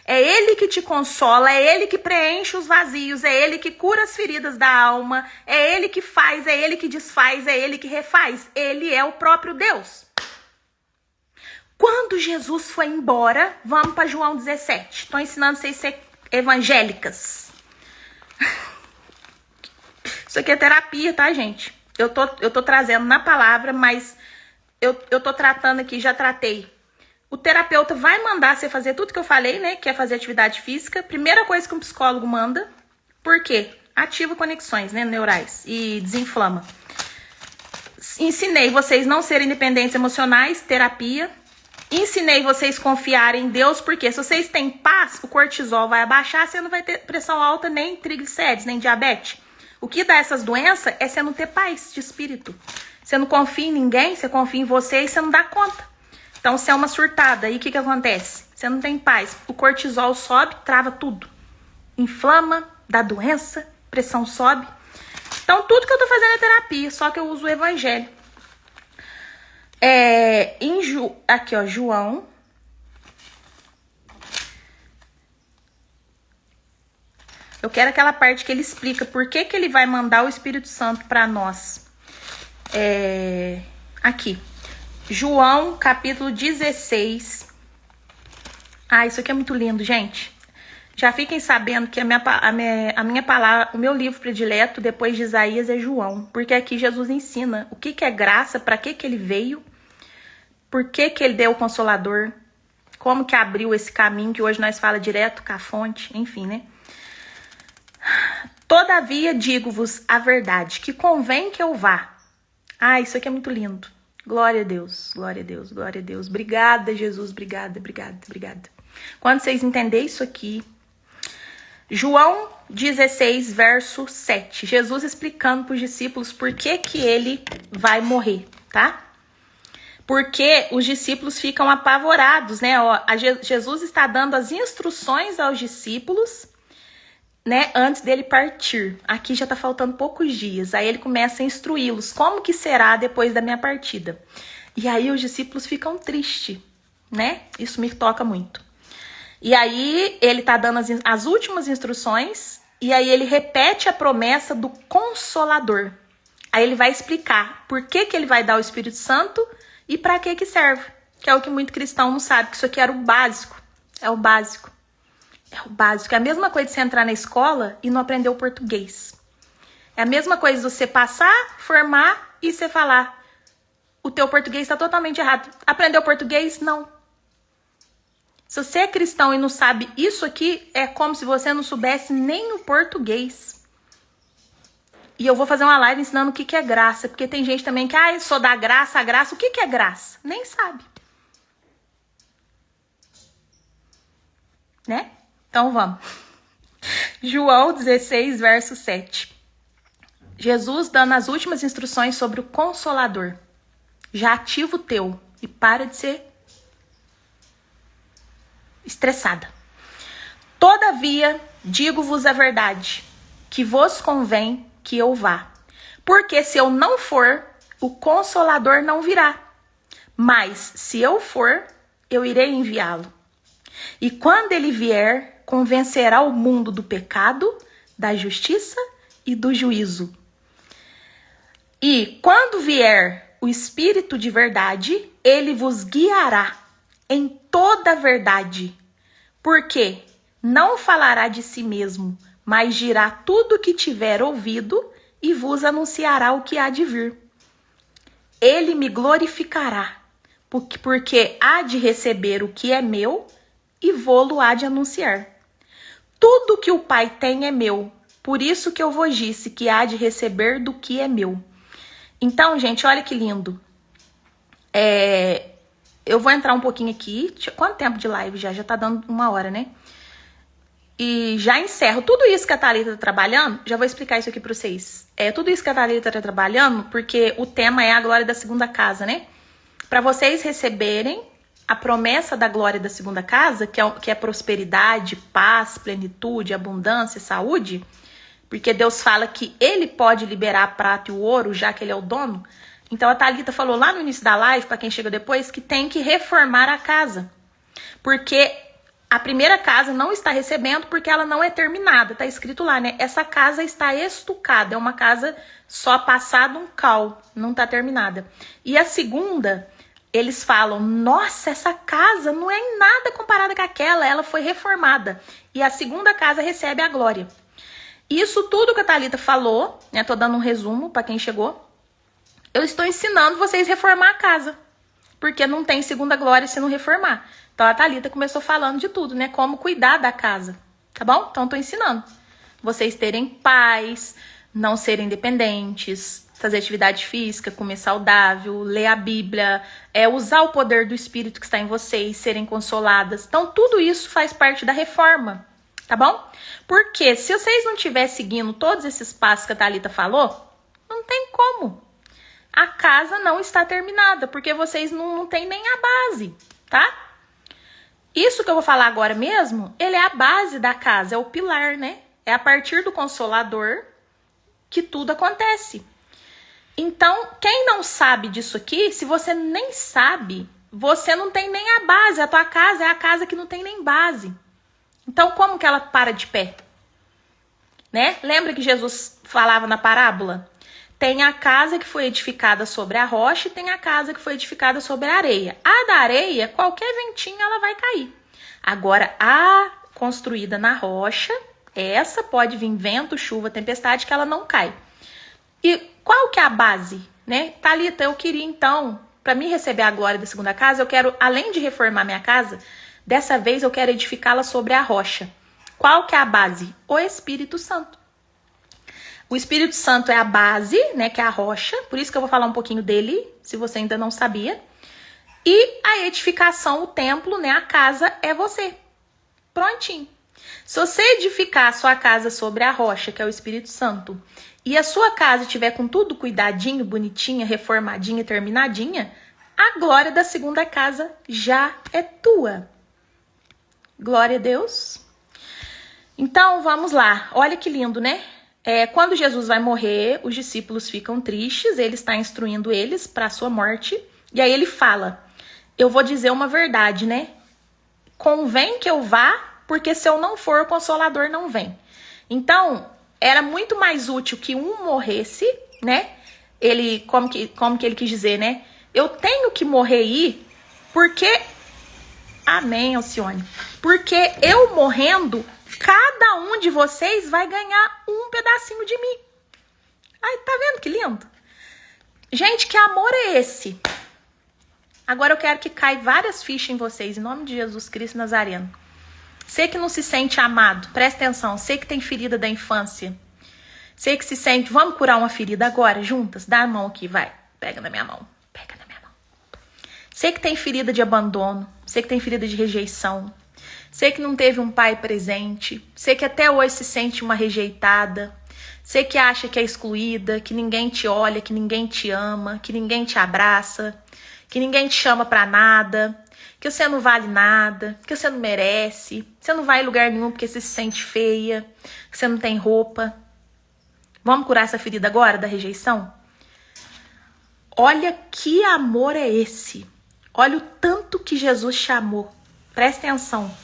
É ele que te consola, é ele que preenche os vazios, é ele que cura as feridas da alma, é ele que faz, é ele que desfaz, é ele que refaz. Ele é o próprio Deus. Quando Jesus foi embora, vamos para João 17. Estou ensinando vocês a ser evangélicas. Isso aqui é terapia, tá, gente? Eu tô trazendo na palavra, mas eu tô tratando aqui, já tratei O terapeuta vai mandar você fazer tudo que eu falei, né? Que é fazer atividade física. Primeira coisa que um psicólogo manda. Por quê? Ativa conexões, né, neurais e desinflama. Ensinei vocês não serem independentes emocionais, terapia. Ensinei vocês confiarem em Deus, porque se vocês têm paz, o cortisol vai abaixar, você não vai ter pressão alta, nem triglicérides, nem diabetes. O que dá essas doenças é você não ter paz de espírito. Você não confia em ninguém, você confia em você e você não dá conta. Então, se é uma surtada, aí o que acontece? Você não tem paz, o cortisol sobe, trava tudo. Inflama, dá doença, pressão sobe. Então, tudo que eu tô fazendo é terapia, só que eu uso o evangelho. Aqui, ó, João. Eu quero aquela parte que ele explica por que ele vai mandar o Espírito Santo para nós. Aqui. João, capítulo 16. Isso aqui é muito lindo, gente. Já fiquem sabendo que a minha palavra, o meu livro predileto, depois de Isaías, é João. Porque aqui Jesus ensina o que é graça, para que ele veio, por que ele deu o Consolador, como que abriu esse caminho, que hoje nós fala direto com a fonte, enfim, né? Todavia digo-vos a verdade, que convém que eu vá. Isso aqui é muito lindo. Glória a Deus, glória a Deus, glória a Deus. Obrigada, Jesus, obrigada, obrigada, obrigada. Quando vocês entenderem isso aqui, João 16, verso 7. Jesus explicando para os discípulos por que ele vai morrer, tá? Porque os discípulos ficam apavorados, né? Jesus está dando as instruções aos discípulos, né, antes dele partir. Aqui já tá faltando poucos dias. Aí ele começa a instruí-los. Como que será depois da minha partida? E aí os discípulos ficam tristes, né? Isso me toca muito. E aí ele tá dando as últimas instruções. E aí ele repete a promessa do Consolador. Aí ele vai explicar por que ele vai dar o Espírito Santo e para que serve. Que é o que muito cristão não sabe. Que isso aqui era o básico. É o básico. É o básico. É a mesma coisa de você entrar na escola e não aprender o português. É a mesma coisa de você passar, formar e você falar: o teu português está totalmente errado. Aprendeu português? Não. Se você é cristão e não sabe isso aqui, é como se você não soubesse nem o português. E eu vou fazer uma live ensinando o que é graça. Porque tem gente também que, eu sou da graça, a graça. O que é graça? Nem sabe. Né? Então vamos. João 16, verso 7. Jesus dando as últimas instruções sobre o Consolador. Já ativa o teu e para de ser estressada. Todavia, digo-vos a verdade, que vos convém que eu vá. Porque se eu não for, o Consolador não virá. Mas se eu for, eu irei enviá-lo. E quando ele vier, convencerá o mundo do pecado, da justiça e do juízo. E quando vier o Espírito de verdade, ele vos guiará em toda a verdade. Porque não falará de si mesmo, mas dirá tudo o que tiver ouvido e vos anunciará o que há de vir. Ele me glorificará, porque há de receber o que é meu e vô-lo há de anunciar. Tudo que o Pai tem é meu, por isso que eu vos disse que há de receber do que é meu. Então, gente, olha que lindo. Eu vou entrar um pouquinho aqui. Quanto tempo de live já? Já tá dando 1 hora, né? E já encerro. Tudo isso que a Thalita tá trabalhando, já vou explicar isso aqui pra vocês. Tudo isso que a Thalita tá trabalhando, porque o tema é a glória da segunda casa, né? Pra vocês receberem a promessa da glória da segunda casa, que é prosperidade, paz, plenitude, abundância, saúde, porque Deus fala que ele pode liberar a prata e o ouro, já que ele é o dono. Então a Thalita falou lá no início da live, para quem chega depois, que tem que reformar a casa. Porque a primeira casa não está recebendo porque ela não é terminada. Tá escrito lá, né? Essa casa está estucada, é uma casa só passado um cal, não tá terminada. E a segunda, eles falam: nossa, essa casa não é em nada comparada com aquela, ela foi reformada. E a segunda casa recebe a glória. Isso tudo que a Thalita falou, né? Tô dando um resumo para quem chegou. Eu estou ensinando vocês a reformar a casa. Porque não tem segunda glória se não reformar. Então a Thalita começou falando de tudo, né? Como cuidar da casa, tá bom? Então tô ensinando. Vocês terem paz, não serem dependentes, fazer atividade física, comer saudável, ler a Bíblia, usar o poder do Espírito que está em vocês, serem consoladas. Então tudo isso faz parte da reforma, tá bom? Porque se vocês não estiverem seguindo todos esses passos que a Thalita falou, não tem como. A casa não está terminada, porque vocês não têm nem a base, tá? Isso que eu vou falar agora mesmo, ele é a base da casa, é o pilar, né? É a partir do Consolador que tudo acontece. Então, quem não sabe disso aqui, se você nem sabe, você não tem nem a base. A tua casa é a casa que não tem nem base. Então, como que ela para de pé? Né? Lembra que Jesus falava na parábola? Tem a casa que foi edificada sobre a rocha e tem a casa que foi edificada sobre a areia. A da areia, qualquer ventinho ela vai cair. Agora, a construída na rocha, essa pode vir vento, chuva, tempestade, que ela não cai. E qual que é a base? Né? Thalita, eu queria então, para me receber a glória da segunda casa, eu quero, além de reformar minha casa, dessa vez eu quero edificá-la sobre a rocha. Qual que é a base? O Espírito Santo. O Espírito Santo é a base, né, que é a rocha, por isso que eu vou falar um pouquinho dele, se você ainda não sabia. E a edificação, o templo, né, a casa é você. Prontinho. Se você edificar a sua casa sobre a rocha, que é o Espírito Santo, e a sua casa estiver com tudo cuidadinho, bonitinha, reformadinha, terminadinha, a glória da segunda casa já é tua. Glória a Deus. Então, vamos lá. Olha que lindo, né? Quando Jesus vai morrer, os discípulos ficam tristes, ele está instruindo eles para a sua morte, e aí ele fala, eu vou dizer uma verdade, né? Convém que eu vá, porque se eu não for, o Consolador não vem. Então, era muito mais útil que um morresse, né? Ele, como que ele quis dizer, né? Eu tenho que morrer aí, porque... Amém, Alcione. Porque eu morrendo... Cada um de vocês vai ganhar um pedacinho de mim. Ai, tá vendo que lindo? Gente, que amor é esse? Agora eu quero que caia várias fichas em vocês, em nome de Jesus Cristo Nazareno. Você que não se sente amado, presta atenção. Você que tem ferida da infância. Você que se sente, vamos curar uma ferida agora, juntas? Dá a mão aqui, vai. Pega na minha mão. Pega na minha mão. Você que tem ferida de abandono. Você que tem ferida de rejeição. Você que não teve um pai presente, você que até hoje se sente uma rejeitada, você que acha que é excluída, que ninguém te olha, que ninguém te ama, que ninguém te abraça, que ninguém te chama pra nada, que você não vale nada, que você não merece, você não vai em lugar nenhum porque você se sente feia, que você não tem roupa. Vamos curar essa ferida agora da rejeição? Olha que amor é esse. Olha o tanto que Jesus chamou. Presta atenção.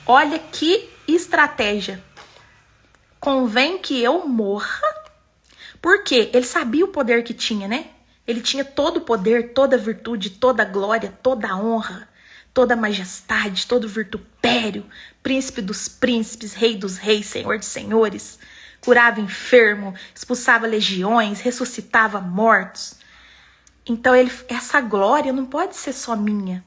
Olha que estratégia. Convém que eu morra. Porque ele sabia o poder que tinha, né? Ele tinha todo o poder, toda a virtude, toda a glória, toda a honra, toda a majestade, todo o vitupério, príncipe dos príncipes, rei dos reis, senhor dos senhores. Curava enfermo, expulsava legiões, ressuscitava mortos. Então essa glória não pode ser só minha.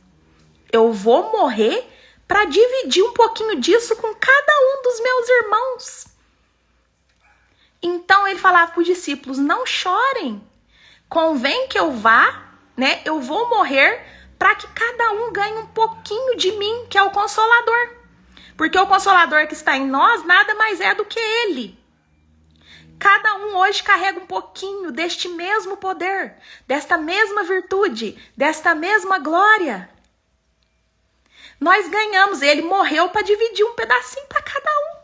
Eu vou morrer para dividir um pouquinho disso com cada um dos meus irmãos. Então ele falava para os discípulos, não chorem. Convém que eu vá, né? Eu vou morrer para que cada um ganhe um pouquinho de mim, que é o Consolador. Porque o Consolador que está em nós nada mais é do que ele. Cada um hoje carrega um pouquinho deste mesmo poder, desta mesma virtude, desta mesma glória. Nós ganhamos, ele morreu para dividir um pedacinho para cada um.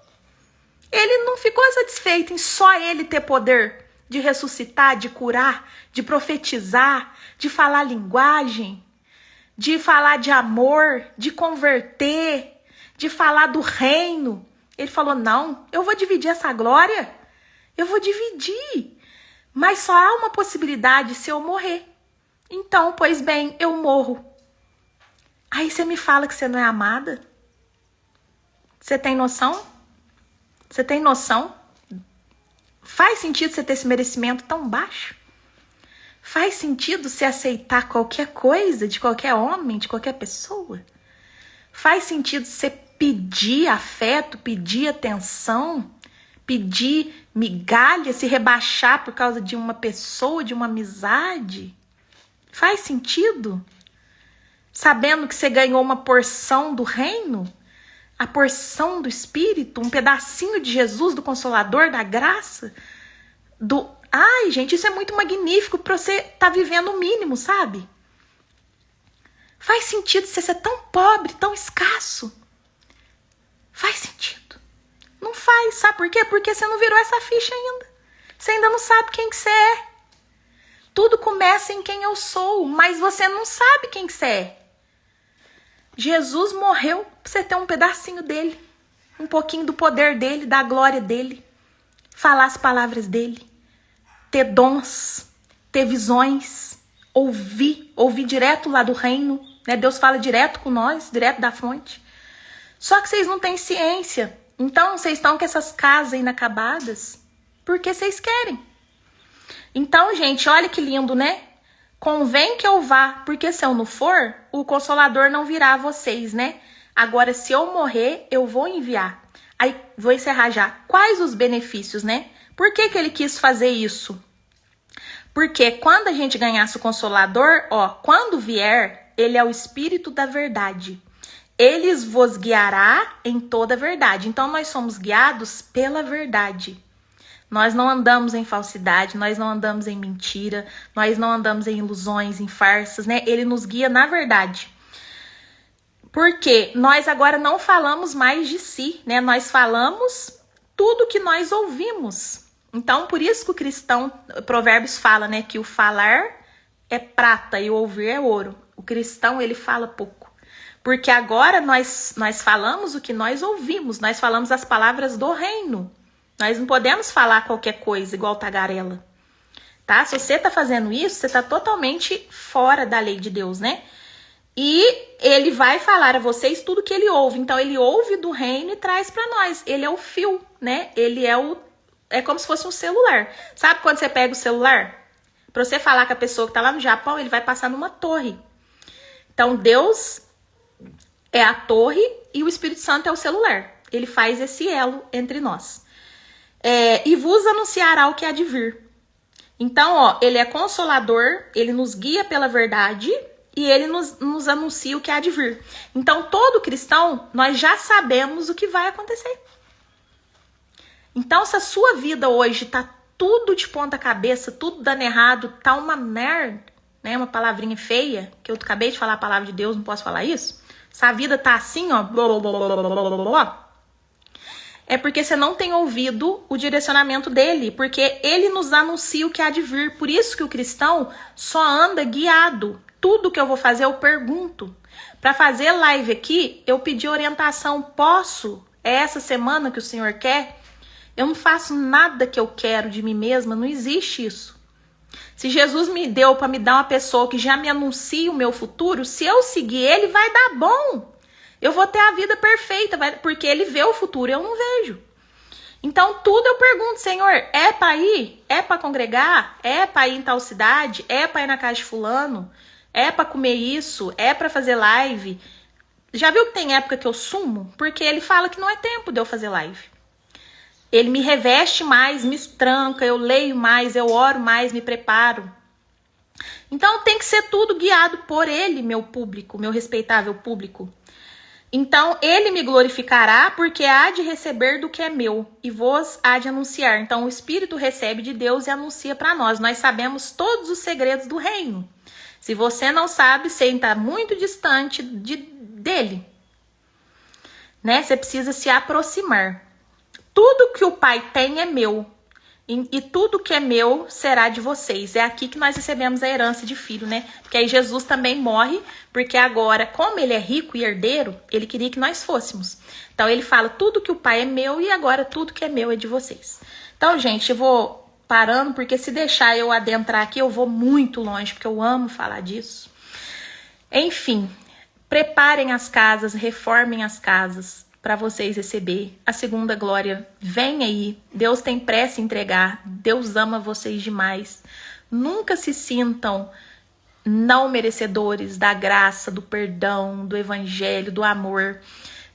Ele não ficou satisfeito em só ele ter poder de ressuscitar, de curar, de profetizar, de falar linguagem, de falar de amor, de converter, de falar do reino. Ele falou, não, eu vou dividir essa glória, eu vou dividir, mas só há uma possibilidade se eu morrer. Então, pois bem, eu morro. Aí você me fala que você não é amada? Você tem noção? Você tem noção? Faz sentido você ter esse merecimento tão baixo? Faz sentido se aceitar qualquer coisa de qualquer homem, de qualquer pessoa? Faz sentido você pedir afeto, pedir atenção, pedir migalha, se rebaixar por causa de uma pessoa, de uma amizade? Faz sentido? Sabendo que você ganhou uma porção do reino, a porção do Espírito, um pedacinho de Jesus, do Consolador, da graça, Ai, gente, isso é muito magnífico para você estar vivendo o mínimo, sabe? Faz sentido você ser tão pobre, tão escasso? Faz sentido. Não faz, sabe por quê? Porque você não virou essa ficha ainda. Você ainda não sabe quem que você é. Tudo começa em quem eu sou, mas você não sabe quem que você é. Jesus morreu para você ter um pedacinho dele, um pouquinho do poder dele, da glória dele, falar as palavras dele, ter dons, ter visões, ouvir direto lá do reino, né? Deus fala direto com nós, direto da fonte. Só que vocês não têm ciência. Então vocês estão com essas casas inacabadas porque vocês querem. Então, gente, olha que lindo, né? Convém que eu vá, porque se eu não for, o Consolador não virá a vocês, né? Agora, se eu morrer, eu vou enviar. Aí, vou encerrar já. Quais os benefícios, né? Por que ele quis fazer isso? Porque quando a gente ganhasse o Consolador, quando vier, ele é o Espírito da verdade. Ele vos guiará em toda a verdade. Então, nós somos guiados pela verdade. Nós não andamos em falsidade, nós não andamos em mentira, nós não andamos em ilusões, em farsas, né? Ele nos guia na verdade. Porque nós agora não falamos mais de si, né? Nós falamos tudo que nós ouvimos. Então, por isso que o cristão, Provérbios fala, né? Que o falar é prata e o ouvir é ouro. O cristão, ele fala pouco. Porque agora nós falamos o que nós ouvimos, nós falamos as palavras do reino. Nós não podemos falar qualquer coisa igual tagarela, tá? Se você tá fazendo isso, você tá totalmente fora da lei de Deus, né? E ele vai falar a vocês tudo que ele ouve. Então, ele ouve do reino e traz para nós. Ele é o fio, né? Ele é como se fosse um celular. Sabe quando você pega o celular? Para você falar com a pessoa que tá lá no Japão, ele vai passar numa torre. Então, Deus é a torre e o Espírito Santo é o celular. Ele faz esse elo entre nós. E vos anunciará o que há de vir. Então, ele é consolador, ele nos guia pela verdade e ele nos anuncia o que há de vir. Então, todo cristão, nós já sabemos o que vai acontecer. Então, se a sua vida hoje tá tudo de ponta cabeça, tudo dando errado, tá uma merda, né? Uma palavrinha feia, que eu acabei de falar a palavra de Deus, não posso falar isso. Se a vida tá assim, ó, blá, blá, blá, blá, blá, blá, é porque você não tem ouvido o direcionamento dele, porque ele nos anuncia o que há de vir. Por isso que o cristão só anda guiado. Tudo que eu vou fazer, eu pergunto. Para fazer live aqui, eu pedi orientação. Posso? É essa semana que o Senhor quer? Eu não faço nada que eu quero de mim mesma, não existe isso. Se Jesus me deu para me dar uma pessoa que já me anuncia o meu futuro, se eu seguir ele, vai dar bom. Eu vou ter a vida perfeita, porque ele vê o futuro, eu não vejo. Então, tudo eu pergunto, Senhor, é para ir? É para congregar? É para ir em tal cidade? É para ir na casa de fulano? É para comer isso? É para fazer live? Já viu que tem época que eu sumo? Porque ele fala que não é tempo de eu fazer live. Ele me reveste mais, me estranca, eu leio mais, eu oro mais, me preparo. Então, tem que ser tudo guiado por ele, meu público, meu respeitável público. Então, ele me glorificará, porque há de receber do que é meu, e vos há de anunciar. Então, o Espírito recebe de Deus e anuncia para nós. Nós sabemos todos os segredos do reino. Se você não sabe, você está muito distante dele. Né? Você precisa se aproximar. Tudo que o Pai tem é meu. E tudo que é meu será de vocês. É aqui que nós recebemos a herança de filho, né? Porque aí Jesus também morre, porque agora, como ele é rico e herdeiro, ele queria que nós fôssemos. Então ele fala, tudo que o Pai é meu e agora tudo que é meu é de vocês. Então, gente, eu vou parando, porque se deixar eu adentrar aqui, eu vou muito longe, porque eu amo falar disso. Enfim, preparem as casas, reformem as casas, para vocês receber a segunda glória. Vem aí, Deus tem pressa em entregar, Deus ama vocês demais. Nunca se sintam não merecedores da graça, do perdão, do evangelho, do amor.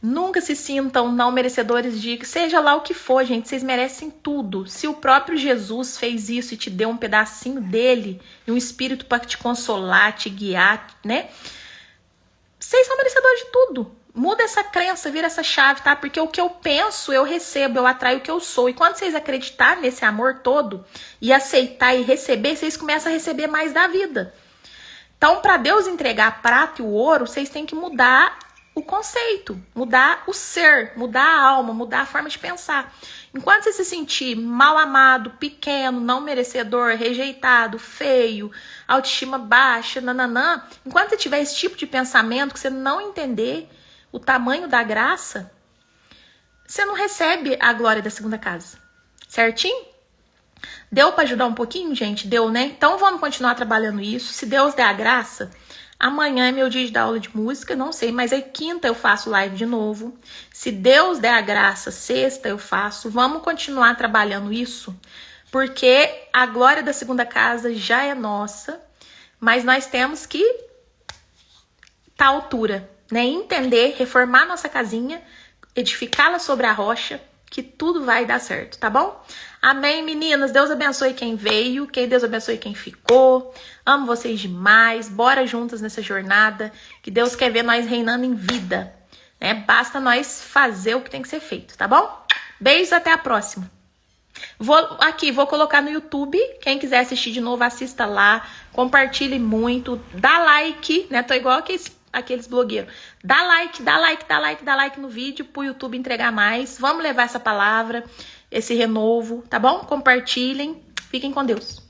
Nunca se sintam não merecedores de seja lá o que for, gente. Vocês merecem tudo. Se o próprio Jesus fez isso e te deu um pedacinho dele e um espírito para te consolar, te guiar, né? Vocês são merecedores de tudo. Muda essa crença, vira essa chave, tá? Porque o que eu penso, eu recebo, eu atraio o que eu sou. E quando vocês acreditarem nesse amor todo e aceitar e receber, vocês começam a receber mais da vida. Então, para Deus entregar a prata e o ouro, vocês têm que mudar o conceito, mudar o ser, mudar a alma, mudar a forma de pensar. Enquanto você se sentir mal amado, pequeno, não merecedor, rejeitado, feio, autoestima baixa, nananã, enquanto você tiver esse tipo de pensamento, que você não entender o tamanho da graça, você não recebe a glória da segunda casa. Certinho? Deu para ajudar um pouquinho, gente? Deu, né? Então vamos continuar trabalhando isso. Se Deus der a graça, amanhã é meu dia de dar aula de música, não sei, mas aí quinta eu faço live de novo. Se Deus der a graça, sexta eu faço. Vamos continuar trabalhando isso, porque a glória da segunda casa já é nossa, mas nós temos que estar à altura, né? Entender, reformar nossa casinha, edificá-la sobre a rocha, que tudo vai dar certo, tá bom? Amém, meninas. Deus abençoe quem veio, Deus abençoe quem ficou. Amo vocês demais. Bora juntas nessa jornada, que Deus quer ver nós reinando em vida, né? Basta nós fazer o que tem que ser feito, tá bom? Beijos, até a próxima. Vou colocar no YouTube. Quem quiser assistir de novo, assista lá. Compartilhe muito. Dá like, né? Tô igual aqueles blogueiros. Dá like no vídeo pro YouTube entregar mais. Vamos levar essa palavra, esse renovo, tá bom? Compartilhem. Fiquem com Deus.